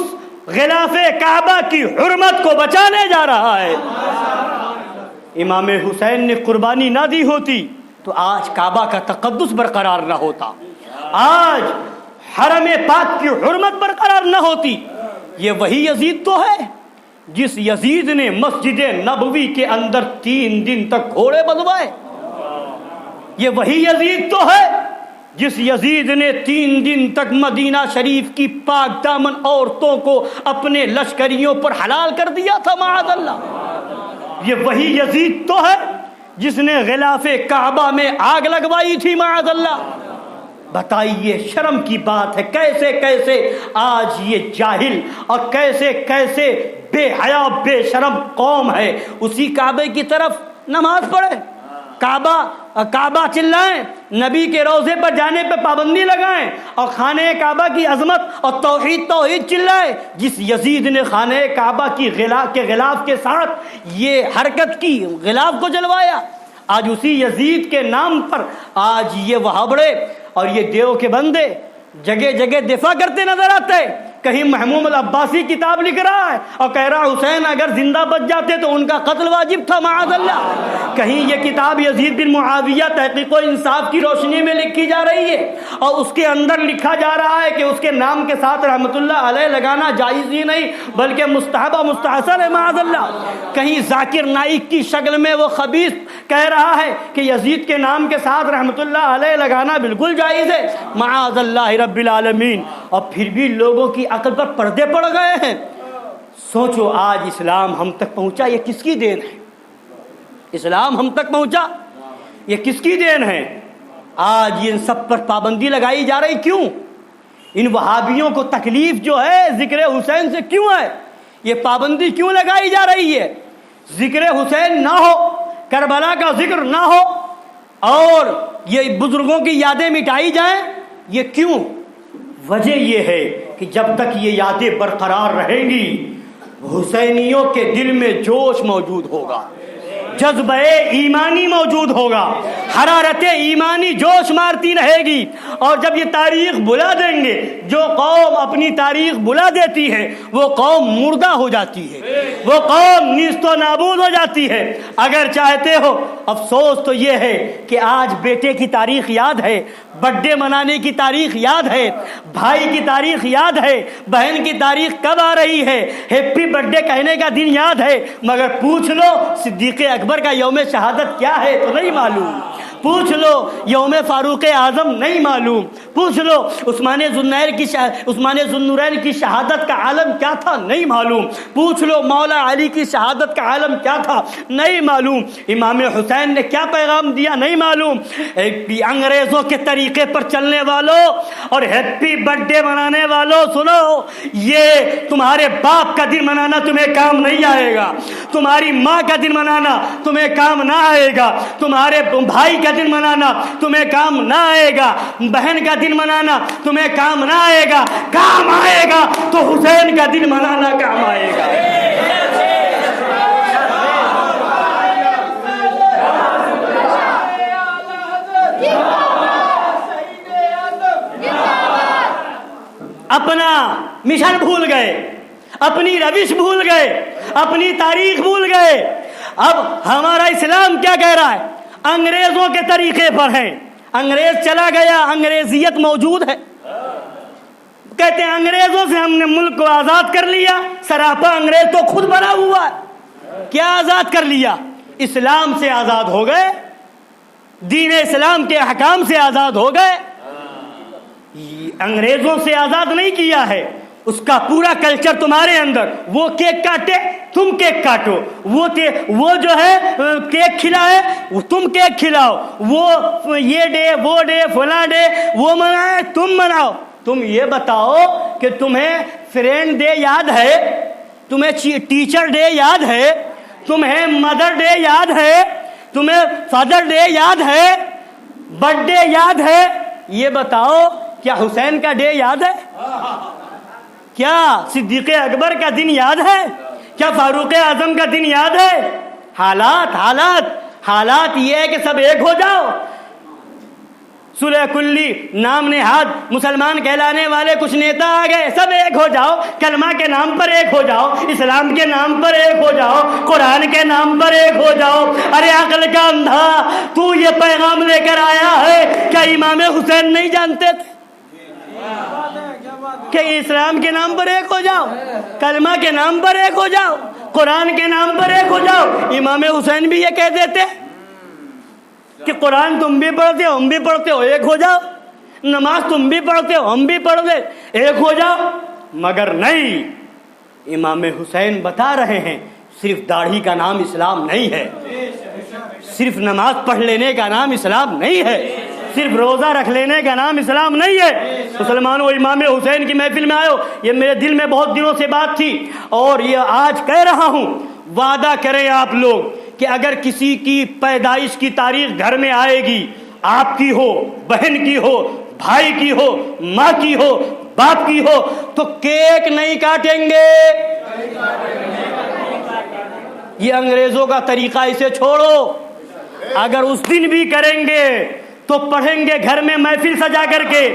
غلاف کعبہ کی حرمت کو بچانے جا رہا ہے۔ امام حسین نے قربانی نہ دی ہوتی تو آج کعبہ کا تقدس برقرار نہ ہوتا، آج حرم پاک کی حرمت برقرار نہ ہوتی۔ یہ وہی یزید تو ہے جس یزید نے مسجد نبوی کے اندر 3 دن تک گھوڑے بندھوائے۔ یہ وہی یزید تو ہے جس یزید نے 3 دن تک مدینہ شریف کی پاک دامن عورتوں کو اپنے لشکریوں پر حلال کر دیا تھا معاذ اللہ۔ یہ وہی یزید تو ہے جس نے غلاف کعبہ میں آگ لگوائی تھی معاذ اللہ۔ بتائیے شرم کی بات ہے، کیسے کیسے آج یہ جاہل اور کیسے کیسے بے حیا بے شرم قوم ہے اسی کعبے کی طرف نماز پڑھے، کعبہ چلائیں، نبی کے روضے پر جانے پہ پابندی لگائیں اور خانہ کعبہ کی عظمت اور توحید چلائیں۔ جس یزید نے خانہ کعبہ کی غلاف کے ساتھ یہ حرکت کی، غلاف کو جلوایا، آج اسی یزید کے نام پر آج یہ وہابڑے اور یہ دیو کے بندے جگہ جگہ دفاع کرتے نظر آتے ہیں۔ کہیں محمود العباسی کتاب لکھ رہا ہے اور کہہ رہا حسین اگر زندہ بچ جاتے تو ان کا قتل واجب تھا معاذ اللہ۔ کہیں یہ کتاب یزید بن معاویہ تحقیق و انصاف کی روشنی میں لکھی جا رہی ہے اور اس کے اندر لکھا جا رہا ہے کہ اس کے نام کے ساتھ رحمت اللہ علیہ لگانا جائز ہی نہیں بلکہ مستحب و مستحسن ہے معاذ اللہ۔ کہیں ذاکر نائک کی شکل میں وہ خبیث کہہ رہا ہے کہ یزید کے نام کے ساتھ رحمت اللہ علیہ لگانا بالکل جائز ہے معاذ اللہ رب العالمین، اور پھر بھی لوگوں کی عقل پر پردے پڑ گئے ہیں۔ سوچو آج اسلام ہم تک پہنچا یہ کس کی دین ہے؟ اسلام ہم تک پہنچا یہ کس کی دین ہے؟ آج ان سب پر پابندی لگائی جا رہی، کیوں؟ ان وہابیوں کو تکلیف جو ہے ذکر حسین سے کیوں ہے؟ یہ پابندی کیوں لگائی جا رہی ہے؟ ذکر حسین نہ ہو، کربلا کا ذکر نہ ہو اور یہ بزرگوں کی یادیں مٹائی جائیں، یہ کیوں؟ وجہ یہ ہے کہ جب تک یہ یادیں برقرار رہیں گی حسینیوں کے دل میں جوش موجود ہوگا، جذبہ ایمانی موجود ہوگا، حرارت ایمانی جوش مارتی رہے گی، اور جب یہ تاریخ بلا دیں گے، جو قوم اپنی تاریخ بلا دیتی ہے وہ قوم مردہ ہو جاتی ہے، وہ قوم نیست و نابود ہو جاتی ہے۔ اگر چاہتے ہو افسوس تو یہ ہے کہ آج بیٹے کی تاریخ یاد ہے، برتھ ڈے منانے کی تاریخ یاد ہے، بھائی کی تاریخ یاد ہے، بہن کی تاریخ کب آ رہی ہے، ہیپی برتھ ڈے کہنے کا دن یاد ہے، مگر پوچھ لو صدیق اکبر کا یوم شہادت کیا ہے تو نہیں معلوم، پوچھ لو یوم فاروق اعظم نہیں معلوم، پوچھ لو عثمان ذوالنورین کی شہادت کا عالم کیا تھا نہیں معلوم، پوچھ لو مولا علی کی شہادت کا عالم کیا تھا نہیں معلوم، امام حسین نے کیا پیغام دیا نہیں معلوم۔ انگریزوں کے طریقے پر چلنے والوں اور ہیپی برتھ ڈے منانے والوں سنو، یہ تمہارے باپ کا دن منانا تمہیں کام نہیں آئے گا، تمہاری ماں کا دن منانا تمہیں کام نہ آئے گا، تمہارے بھائی کا دن منانا تمہیں کام نہ آئے گا، بہن کا دن منانا تمہیں کام نہ آئے گا، کام آئے گا تو حسین کا دن منانا کام آئے گا۔ اپنا مشن بھول گئے، اپنی روش بھول گئے، اپنی تاریخ بھول گئے۔ اب ہمارا اسلام کیا کہہ رہا ہے؟ انگریزوں کے طریقے پر ہے، انگریز چلا گیا، انگریزیت موجود ہے، کہتے ہیں انگریزوں سے ہم نے ملک کو آزاد کر لیا، سراپا انگریز تو خود بنا ہوا ہے۔ کیا آزاد کر لیا؟ اسلام سے آزاد ہو گئے، دین اسلام کے احکام سے آزاد ہو گئے، انگریزوں سے آزاد نہیں کیا ہے۔ اس کا پورا کلچر تمہارے اندر، وہ کیک کاٹے تم کیک کاٹو، وہ جو ہے کیک کھلائے تم کیک کھلاؤ، وہ یہ ڈے وہ ڈے فلاں ڈے وہ منائے تم مناؤ۔ تم یہ بتاؤ کہ تمہیں فرینڈ ڈے یاد ہے، تمہیں ٹیچر ڈے یاد ہے، تمہیں مدر ڈے یاد ہے، تمہیں فادر ڈے یاد ہے، برتھ ڈے یاد ہے؟ یہ بتاؤ کیا حسین کا ڈے یاد ہے؟ کیا صدیق اکبر کا دن یاد ہے؟ کیا فاروق اعظم کا دن یاد ہے؟ حالات یہ ہے کہ سب ایک ہو جاؤ. صلح کلی نام نہاد مسلمان کہلانے والے کچھ نیتا آ گئے, سب ایک ہو جاؤ, کلمہ کے نام پر ایک ہو جاؤ, اسلام کے نام پر ایک ہو جاؤ, قرآن کے نام پر ایک ہو جاؤ. ارے عقل کا اندھا, تو یہ پیغام لے کر آیا ہے, کیا امام حسین نہیں جانتے تھے کہ اسلام کے نام پر ایک ہو جاؤ, کلمہ کے نام پر ایک ہو جاؤ, قرآن کے نام پر ایک ہو جاؤ؟ امام حسین بھی یہ کہہ دیتے کہ قرآن تم بھی پڑھتے ہو ہم بھی پڑھتے ہو, ایک ہو جاؤ. نماز تم بھی پڑھتے ہو ہم بھی پڑھتے, ایک ہو جاؤ. مگر نہیں, امام حسین بتا رہے ہیں صرف داڑھی کا نام اسلام نہیں ہے, صرف نماز پڑھ لینے کا نام اسلام نہیں ہے, صرف روزہ رکھ لینے کا نام اسلام نہیں ہے. مسلمانوں, امام حسین کی محفل میں آئے ہو, یہ میرے دل میں بہت دنوں سے بات تھی اور یہ آج کہہ رہا ہوں. وعدہ کریں آپ لوگ کہ اگر کسی کی پیدائش کی تاریخ گھر میں آئے گی, آپ کی ہو, بہن کی ہو, بھائی کی ہو, ماں کی ہو, باپ کی ہو, تو کیک نہیں کاٹیں گے. یہ انگریزوں کا طریقہ, اسے چھوڑو. اگر اس دن بھی کریں گے تو پڑھیں گے گھر میں محفل سجا کر کے,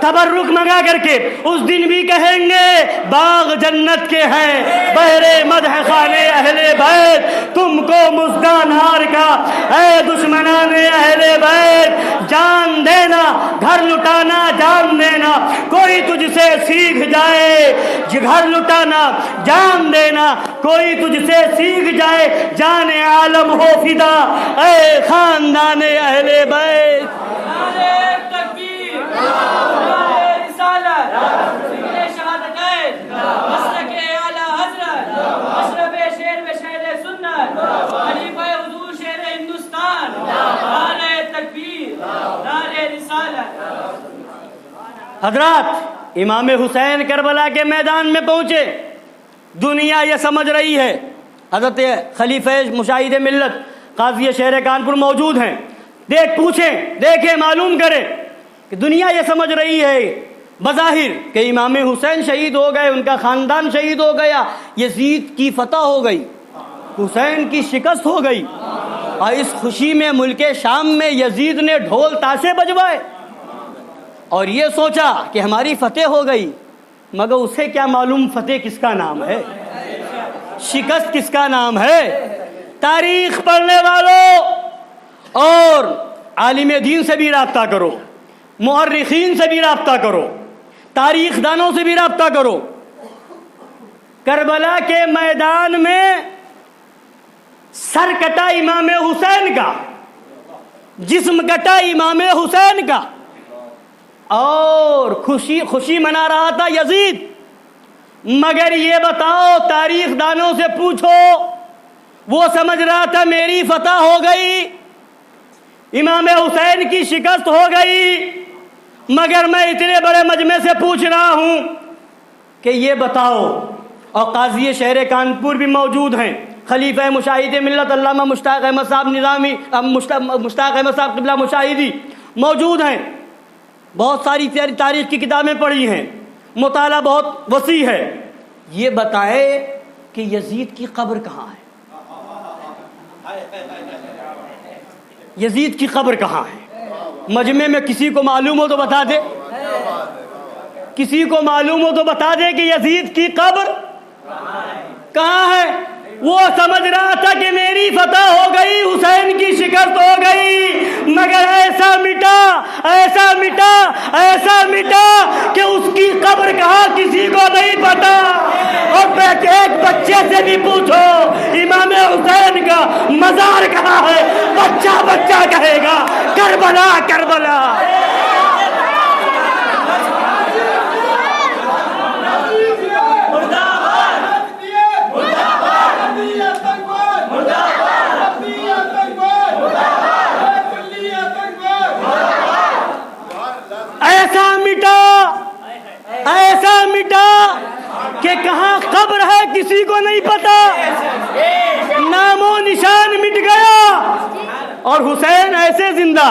تبرک منگا کر کے. اس دن بھی کہیں گے باغ جنت کے ہیں بہرے مدح خانے اہل بیت, تم کو مژدان ہار کا اے دشمنان اہل بیت. جان دینا گھر لٹانا جان دینا, کوئی تجھ سے سیکھ جائے. گھر لٹانا جان دینا, کوئی تجھ سے سیکھ جائے. جان عالم ہو فدا اے خاندان اہل بیت. حضرات, امام حسین کربلا کے میدان میں پہنچے. دنیا یہ سمجھ رہی ہے, حضرت خلیفہ مشاہد ملت قاضی شہر کانپور موجود ہیں, دیکھیں معلوم کریں کہ دنیا یہ سمجھ رہی ہے بظاہر کہ امام حسین شہید ہو گئے, ان کا خاندان شہید ہو گیا, یزید کی فتح ہو گئی, حسین کی شکست ہو گئی. اور اس خوشی میں ملک شام میں یزید نے ڈھول تاشے بجوائے اور یہ سوچا کہ ہماری فتح ہو گئی. مگر اسے کیا معلوم فتح کس کا نام ہے, شکست کس کا نام ہے. تاریخ پڑھنے والوں اور عالم دین سے بھی رابطہ کرو, مورخین سے بھی رابطہ کرو, تاریخ دانوں سے بھی رابطہ کرو. کربلا کے میدان میں سر کٹا امام حسین کا, جسم کٹا امام حسین کا, اور خوشی منا رہا تھا یزید. مگر یہ بتاؤ, تاریخ دانوں سے پوچھو, وہ سمجھ رہا تھا میری فتح ہو گئی, امام حسین کی شکست ہو گئی. مگر میں اتنے بڑے مجمع سے پوچھ رہا ہوں کہ یہ بتاؤ, اور قاضی شہر کانپور بھی موجود ہیں, خلیفہ مشاہد ملت علامہ مشتاق احمد صاحب نظامی, مشتاق احمد صاحب قبلہ مشاہدی موجود ہیں. بہت ساری تاریخ کی کتابیں پڑھی ہیں, مطالعہ بہت وسیع ہے. یہ بتائے کہ یزید کی قبر کہاں ہے, یزید کی قبر کہاں ہے. مجمع میں کسی کو معلوم ہو تو بتا دے, کسی کو معلوم ہو تو بتا دے کہ یزید کی قبر کہاں ہے. وہ سمجھ رہا تھا کہ میری فتح ہو گئی, حسین کی شکست ہو گئی. مگر ایسا مٹا کہ اس کی قبر کہاں کسی کو نہیں پتا. اور ایک بچے سے بھی پوچھو امام حسین کا مزار کہاں ہے, بچہ کہے گا کربلا. ایسا مٹا کہ کہاں قبر ہے کسی کو نہیں پتا, نام و نشان مٹ گیا. اور حسین ایسے زندہ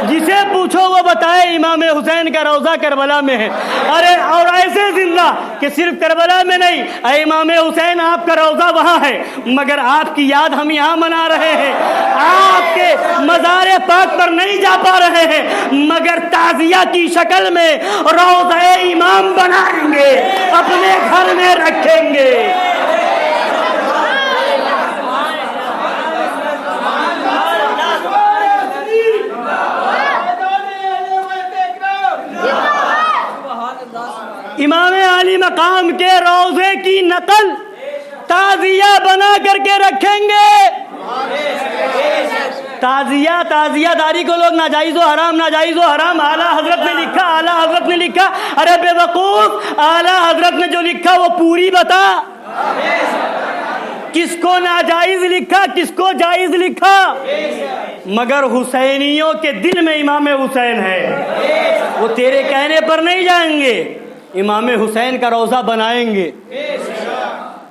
جسے پوچھو وہ بتائے امام حسین کا روضہ کربلا میں ہے. ارے اور ایسے زندہ کہ صرف کربلا میں نہیں, اے امام حسین آپ کا روضہ وہاں ہے مگر آپ کی یاد ہم یہاں منا رہے ہیں. آپ کے مزار پاک پر نہیں جا پا رہے ہیں مگر تعزیہ کی شکل میں روضہ امام بنائیں گے, اپنے گھر میں رکھیں گے. امام علی مقام کے روضے کی نقل تعزیہ بنا کر کے رکھیں گے. تعزیہ داری کو لوگ ناجائز و حرام اعلیٰ حضرت نے لکھا. ارے بے وقوف, اعلیٰ حضرت نے جو لکھا وہ پوری بتا. کس کو ناجائز لکھا, کس کو جائز لکھا؟ مگر حسینیوں کے دل میں امام حسین ہے, وہ تیرے کہنے پر نہیں جائیں گے, امام حسین کا روضہ بنائیں گے.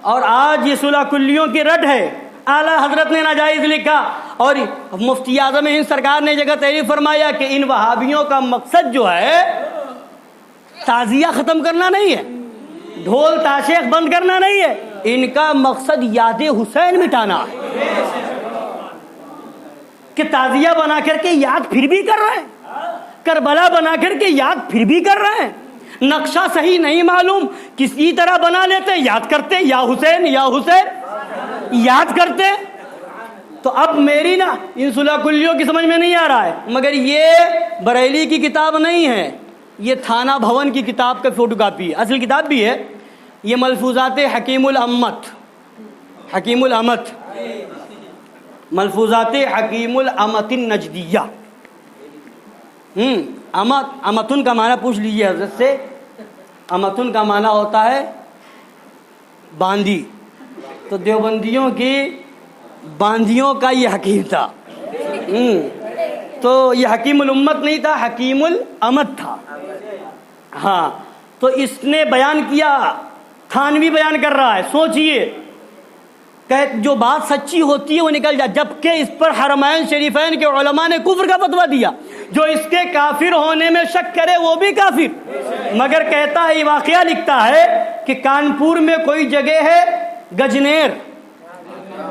اور آج یہ صلح کلیوں کی رد ہے. اعلیٰ حضرت نے ناجائز لکھا اور مفتی اعظم ہند سرکار نے جگہ تحریر فرمایا کہ ان وہابیوں کا مقصد جو ہے تعزیہ ختم کرنا نہیں ہے, ڈھول تاشیخ بند کرنا نہیں ہے, ان کا مقصد یاد حسین مٹانا ہے. کہ تعزیہ بنا کر کے یاد پھر بھی کر رہے ہیں, کربلا بنا کر کے یاد پھر بھی کر رہے ہیں. نقشہ صحیح نہیں معلوم, کسی طرح بنا لیتے, یاد کرتے یا حسین یاد کرتے. تو اب میری نا ان صلح کلیوں کی سمجھ میں نہیں آ رہا ہے مگر یہ بریلی کی کتاب نہیں ہے, یہ تھانہ بھون کی کتاب کا فوٹو کاپی ہے. اصل کتاب بھی ہے. یہ ملفوظات حکیم الامت ملفوظات حکیم الامت النجدیہ. امتن کا معنی پوچھ لیجئے حضرت سے. امتن کا معنی ہوتا ہے باندی. تو دیوبندیوں کی باندیوں کا یہ حکیم تھا. تو یہ حکیم الامت نہیں تھا, حکیم الامت تھا. ہاں, تو اس نے بیان کیا, تھانوی بیان کر رہا ہے. سوچئے کہ جو بات سچی ہوتی ہے وہ نکل جائے, جبکہ اس پر حرمین شریفین کے علماء نے کفر کا فتویٰ دیا. جو اس کے کافر ہونے میں شک کرے وہ بھی کافر. مگر کہتا ہے, یہ واقعہ لکھتا ہے کہ کانپور میں کوئی جگہ ہے گجنیر,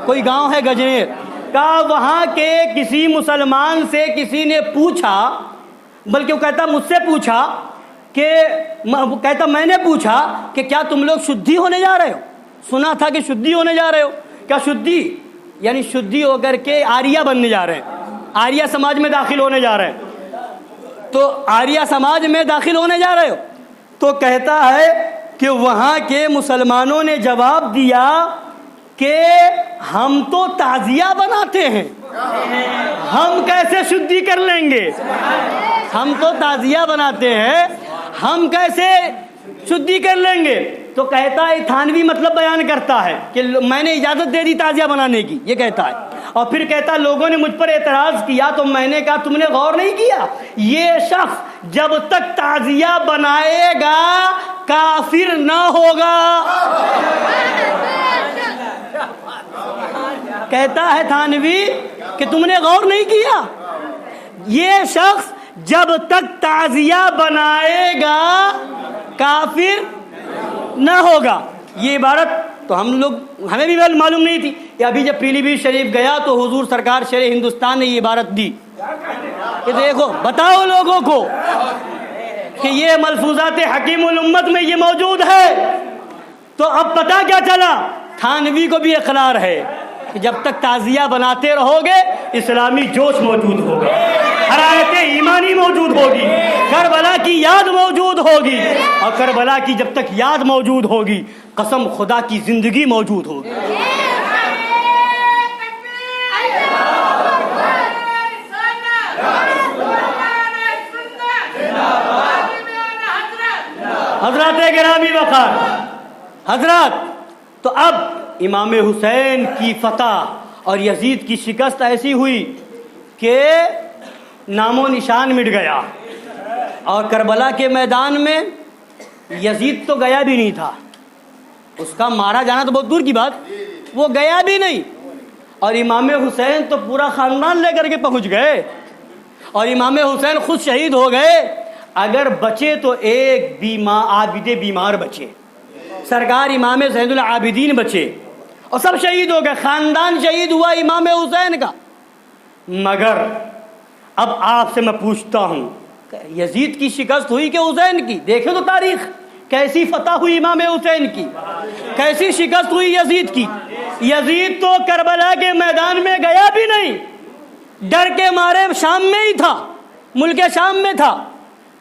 کوئی گاؤں ہے گجنیر کا, وہاں کے کسی مسلمان سے کسی نے پوچھا, بلکہ وہ کہتا مجھ سے پوچھا کہ میں نے پوچھا کہ کیا تم لوگ شدھی ہونے جا رہے ہو؟ سنا تھا کہ شدھی ہونے جا رہے ہو. کیا شدھی یعنی شدھی ہو کر کے آریہ بننے جا رہے ہیں, آریہ سماج میں داخل ہونے جا رہے ہیں. تو آریہ سماج میں داخل ہونے جا رہے ہو؟ تو کہتا ہے کہ وہاں کے مسلمانوں نے جواب دیا کہ ہم تو تعزیہ بناتے ہیں, ہم کیسے شدھی کر لیں گے؟ ہم تو تعزیہ بناتے ہیں, ہم کیسے شدھی کر لیں گے؟ تو کہتا ہے تھانوی مطلب بیان کرتا ہے کہ میں نے اجازت دے دی تعزیہ بنانے کی, یہ کہتا ہے. اور پھر کہتا لوگوں نے مجھ پر اعتراض کیا تو میں نے کہا تم نے غور نہیں کیا, یہ شخص جب تک تعزیہ بنائے گا کافر نہ ہوگا. کہتا ہے تھانوی کہ تم نے غور نہیں کیا, یہ شخص جب تک تعزیہ بنائے گا کافر نہ ہوگا. یہ عبارت تو ہمیں بھی معلوم نہیں تھی. ابھی جب پیلی بھیت شریف گیا تو حضور سرکار شیر ہندوستان نے یہ عبارت دی کہ دیکھو بتاؤ لوگوں کو کہ یہ ملفوظات حکیم الامت میں یہ موجود ہے. تو اب پتہ کیا چلا, تھانوی کو بھی اقرار ہے کہ جب تک تعزیہ بناتے رہو گے اسلامی جوش موجود ہوگا, حرارت ایمانی موجود ہوگی, کربلا کی یاد موجود ہوگی, اور کربلا کی جب تک یاد موجود ہوگی قسم خدا کی زندگی موجود ہوگی. حضرات گرامی وقار, حضرات, تو اب امام حسین کی فتح اور یزید کی شکست ایسی ہوئی کہ نام و نشان مٹ گیا. اور کربلا کے میدان میں یزید تو گیا بھی نہیں تھا, اس کا مارا جانا تو بہت دور کی بات, وہ گیا بھی نہیں. اور امام حسین تو پورا خاندان لے کر کے پہنچ گئے. اور امام حسین خود شہید ہو گئے. اگر بچے تو ایک عابد بیمار بچے, سرکار امام زین العابدین بچے, اور سب شہید ہو گئے, خاندان شہید ہوا امام حسین کا. مگر اب آپ سے میں پوچھتا ہوں, یزید کی شکست ہوئی کہ حسین کی؟ دیکھیں تو تاریخ, کیسی فتح ہوئی امام حسین کی, کیسی شکست ہوئی یزید کی. یزید تو کربلا کے میدان میں گیا بھی نہیں, ڈر کے مارے شام میں ہی تھا, ملک شام میں تھا.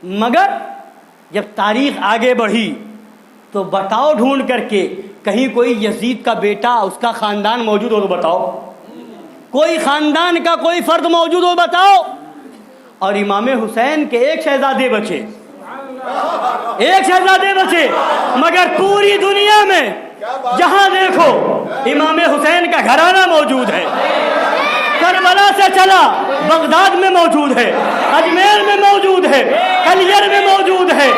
مگر جب تاریخ آگے بڑھی تو بتاؤ ڈھونڈ کر کے, کہیں کوئی یزید کا بیٹا, اس کا خاندان موجود ہو تو بتاؤ, کوئی خاندان کا کوئی فرد موجود ہو بتاؤ. اور امام حسین کے ایک شہزادے بچے, ایک شہزادے بچے, مگر پوری دنیا میں جہاں دیکھو امام حسین کا گھرانہ موجود ہے. کربلا سے چلا بغداد میں موجود ہے, اجمیر میں موجود ہے, کلیر میں موجود ہے,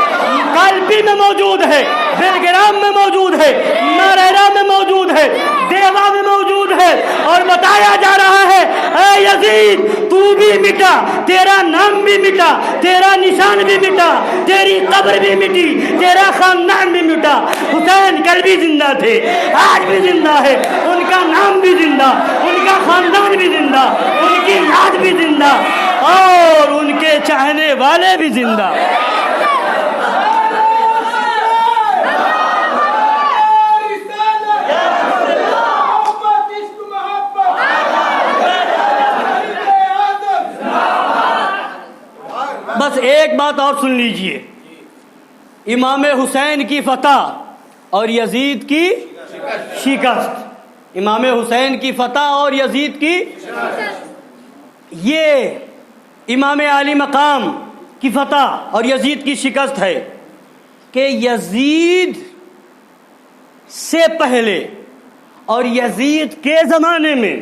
کالپی میں موجود ہے, بیلگرام میں موجود ہے, ناریرا میں موجود ہے, دیوا میں موجود ہے. اور بتایا جا رہا ہے اے یزید تو بھی مٹا, تیرا نام بھی مٹا, تیرا نشان بھی مٹا, تیری قبر بھی مٹی, تیرا خاندان بھی مٹا. حسین کل بھی زندہ تھے, آج بھی زندہ ہے, ان کا نام بھی زندہ, ان کا خاندان بھی زندہ, ان کی یاد بھی زندہ, اور ان کے چاہنے والے بھی زندہ. بس ایک بات اور سن لیجئے, امام حسین کی فتح اور یزید کی شکست, امام حسین کی فتح اور یزید کی, یہ امام علی مقام کی فتح اور یزید کی شکست ہے کہ یزید سے پہلے اور یزید کے زمانے میں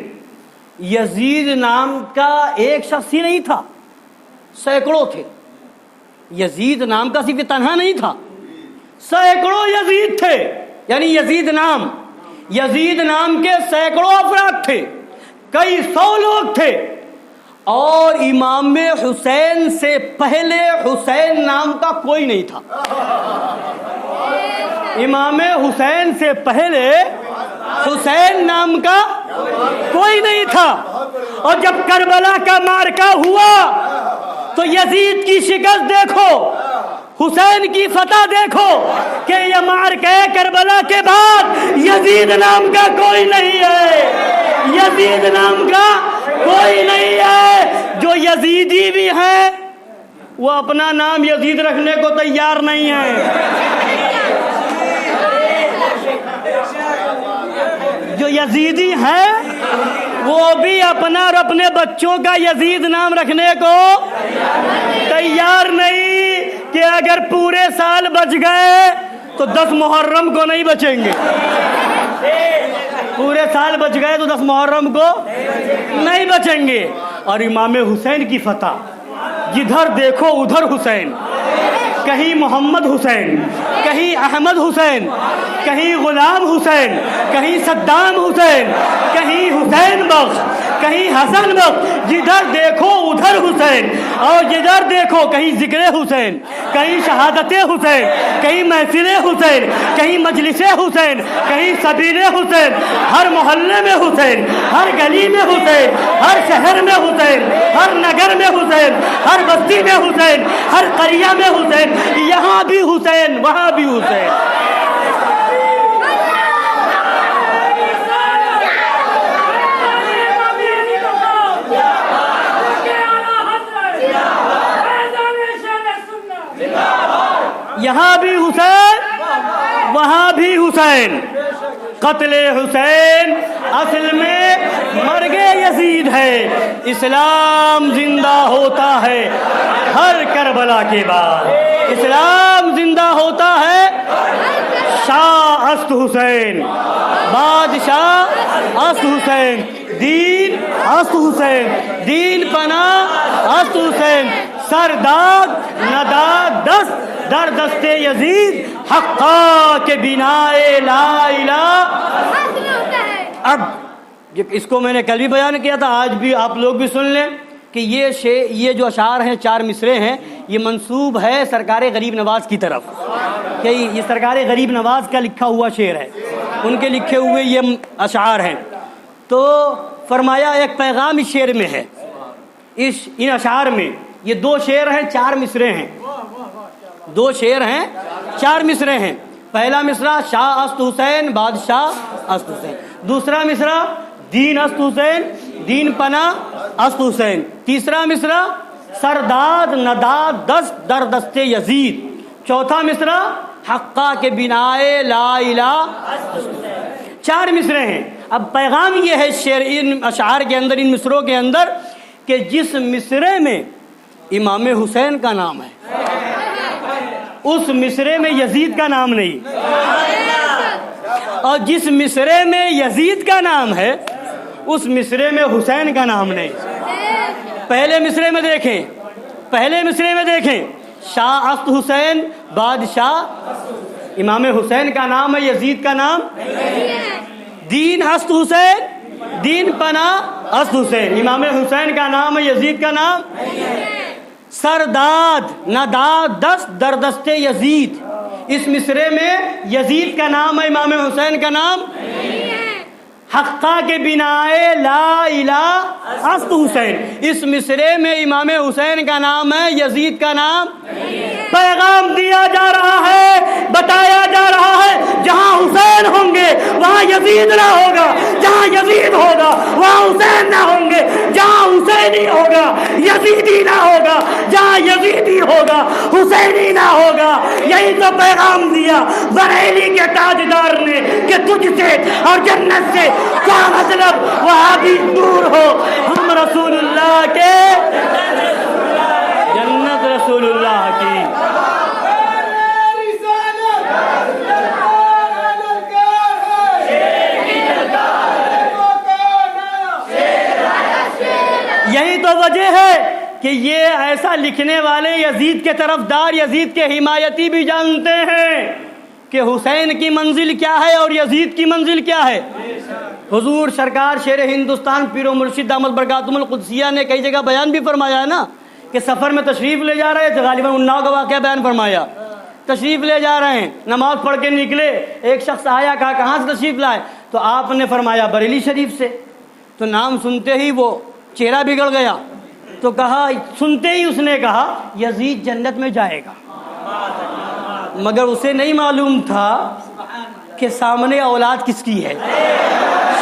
یزید نام کا ایک شخص ہی نہیں تھا, سینکڑوں تھے. یزید نام کا صرف تنہا نہیں تھا, سینکڑوں یزید تھے. یعنی یزید نام کے سینکڑوں افراد تھے, کئی سو لوگ تھے. اور امام حسین سے پہلے حسین نام کا کوئی نہیں تھا. امام حسین سے پہلے حسین نام کا کوئی نہیں تھا. اور جب کربلا کا معرکہ ہوا تو یزید کی شکست دیکھو, حسین کی فتح دیکھو, کہ یہ معرکہ کربلا کے بعد یزید نام کا کوئی نہیں ہے, یزید نام کا کوئی نہیں ہے. جو یزیدی بھی ہیں وہ اپنا نام یزید رکھنے کو تیار نہیں ہیں. جو یزیدی ہیں وہ بھی اپنا اور اپنے بچوں کا یزید نام رکھنے کو تیار نہیں, کہ اگر پورے سال بچ گئے تو 10 محرم کو نہیں بچیں گے. پورے سال بچ گئے تو 10 محرم کو نہیں بچیں گے. اور امام حسین کی فتح, جدھر دیکھو ادھر حسین, کہیں محمد حسین, کہیں احمد حسین, کہیں غلام حسین, کہیں صدام حسین, کہیں حسین بخش, کہیں حسن بخش. جدھر دیکھو ادھر حسین, اور جدھر دیکھو کہیں ذکر حسین, کہیں شہادت حسین, کہیں محفل حسین, کہیں مجلس حسین, کہیں سبیل حسین. ہر محلے میں حسین, ہر گلی میں حسین, ہر شہر میں حسین, ہر نگر میں حسین, ہر بستی میں حسین, ہر قریہ میں حسین. یہاں بھی حسین, وہاں بھی حسین. یہاں بھی حسین, وہاں بھی حسین. قتل حسین اصل میں مرگ یزید ہے. اسلام زندہ ہوتا ہے ہر کربلا کے بعد, اسلام زندہ ہوتا ہے شاہ است حسین, بادشاہ است حسین, دین است حسین, دین پناہ است حسین, سرداد نداد دست در دست یزید, حقا کے بنا لا الہ. اب اس کو میں نے کل بھی بیان کیا تھا, آج بھی آپ لوگ بھی سن لیں کہ یہ جو اشعار ہیں 4 مصرے ہیں یہ منسوب ہے سرکار غریب نواز کی طرف، کہ یہ سرکار غریب نواز کا لکھا ہوا شعر ہے، ان کے لکھے ہوئے یہ اشعار ہیں۔ تو فرمایا ایک پیغام اس شعر میں ہے، ان اشعار میں یہ 2 شعر ہیں 4 مصرے ہیں، 2 شعر ہیں 4 مصرے ہیں۔ پہلا مصرع شاہ است حسین بادشاہ است حسین، دوسرا مصرع دین است حسین دین پناہ است حسین، تیسرا مصرع سرداد نداد دست در دست یزید، چوتھا مصرع حقہ کے بنائے لا الہ، 4 مصرے ہیں۔ اب پیغام یہ ہے شعر ان اشعار کے اندر، ان مصروں کے اندر، کہ جس مصرے میں امام حسین کا نام ہے اس مصرے میں یزید کا نام نہیں، اور جس مصرے میں یزید کا نام ہے اس مصرے میں حسین کا نام نہیں۔ پہلے مصرے میں دیکھیں شاہ است حسین بادشاہ، امام حسین کا نام ہے، یزید کا نام، دین است حسین دین پناہ است حسین، امام حسین کا نام ہے، یزید کا نام، سرداد نداد دست در دست یزید، اس مصرے میں یزید کا نام ہے، امام حسین کا نام، حقہ کے بنائے لا الہ است حسین، اس مصرے میں امام حسین کا نام ہے، یزید کا نام۔ پیغام دیا جا رہا ہے، بتایا جا رہا ہے، جہاں حسین ہوں گے وہاں یزید نہ ہوگا، جہاں یزید ہوگا وہاں حسین نہ ہوں گے، جہاں حسینی ہوگا یزیدی نہ ہوگا، جہاں یزیدی ہوگا حسینی نہ ہوگا۔ یہی تو پیغام دیا بریلی کے تاجدار نے کہ تجھ سے اور جنت سے کیا مطلب، وہاں بھی دور ہو، ہم رسول اللہ کے، جنت رسول اللہ کی۔ یہی تو وجہ ہے کہ یہ ایسا لکھنے والے یزید کے طرفدار، یزید کے حمایتی بھی جانتے ہیں کہ حسین کی منزل کیا ہے اور یزید کی منزل کیا ہے۔ حضور سرکار شیر ہندوستان پیر و مرشد دامت برکاتہم القدسیہ نے کئی جگہ بیان بھی فرمایا ہے نا، کہ سفر میں تشریف لے جا رہے تھے، غالباً اناؤ کا واقعہ بیان فرمایا، تشریف لے جا رہے ہیں، نماز پڑھ کے نکلے، ایک شخص آیا، کہا کہاں سے تشریف لائے؟ تو آپ نے فرمایا بریلی شریف سے۔ تو نام سنتے ہی وہ چہرہ بگڑ گیا، تو کہا، سنتے ہی اس نے کہا یزید جنت میں جائے گا، مگر اسے نہیں معلوم تھا کہ سامنے اولاد کس کی ہے،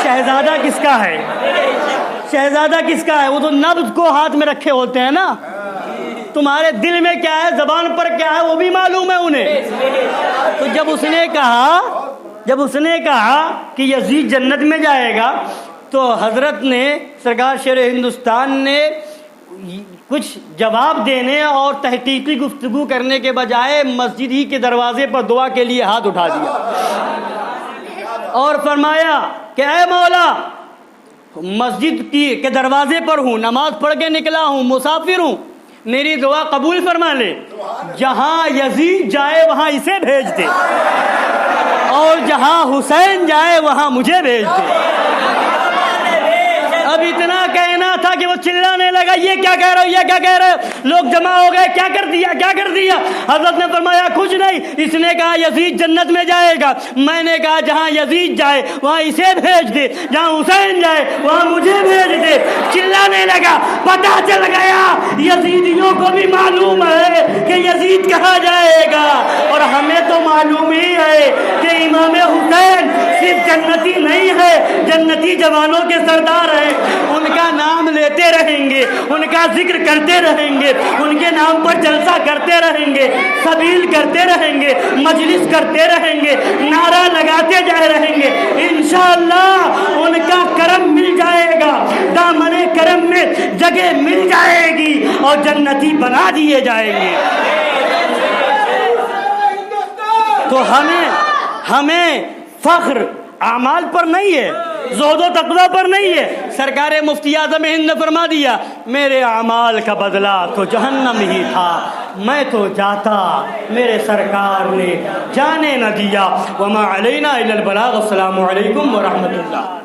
شہزادہ کس کا ہے، شہزادہ کس کا ہے۔ وہ تو نبض کو ہاتھ میں رکھے ہوتے ہیں نا، تمہارے دل میں کیا ہے، زبان پر کیا ہے، وہ بھی معلوم ہے انہیں۔ تو جب اس نے کہا کہ یزید جنت میں جائے گا، تو حضرت نے، سرکار شیر ہندوستان نے کچھ جواب دینے اور تحقیقی گفتگو کرنے کے بجائے مسجد ہی کے دروازے پر دعا کے لیے ہاتھ اٹھا دیا اور فرمایا کہ اے مولا، مسجد کے دروازے پر ہوں، نماز پڑھ کے نکلا ہوں، مسافر ہوں، میری دعا قبول فرما لے، جہاں یزید جائے وہاں اسے بھیج دے، اور جہاں حسین جائے وہاں مجھے بھیج دے۔ اب اتنا کہنا تھا کہ وہ چلانے لگا، یہ کیا کہہ رہے ہو، یہ کیا کہہ رہے ہو؟ لوگ جمع ہو گئے، کیا کر دیا، کیا کر دیا؟ حضرت نے فرمایا کچھ نہیں، اس نے کہا یزید جنت میں جائے گا، میں نے کہا جہاں یزید جائے وہاں اسے بھیج دے، جہاں حسین جائے وہاں مجھے بھیج دے۔ چلانے لگا، پتہ چل گیا یزیدیوں کو بھی معلوم ہے کہ یزید کہاں جائے گا، اور ہمیں تو معلوم ہی ہے کہ امام حسین صرف جنتی نہیں ہے، جنتی جوانوں کے سردار ہیں، ان کا نام لیتے رہیں گے، ان کا ذکر کرتے رہیں گے، ان کے نام پر جلسہ کرتے رہیں گے، سبیل کرتے رہیں گے، مجلس کرتے رہیں گے، نعرہ لگاتے جائے رہیں گے، انشاءاللہ ان کا کرم مل جائے گا، دامن کرم میں جگہ مل جائے گی اور جنتی بنا دیے جائیں گے۔ تو ہمیں فخر اعمال پر نہیں ہے، زہد و تقویٰ پر نہیں ہے۔ سرکار مفتی اعظم ہند نے فرما دیا، میرے اعمال کا بدلہ تو جہنم ہی تھا، میں تو جاتا میرے سرکار نے جانے نہ دیا۔ وما علینا الا البلاغ۔ السلام علیکم ورحمۃ اللہ۔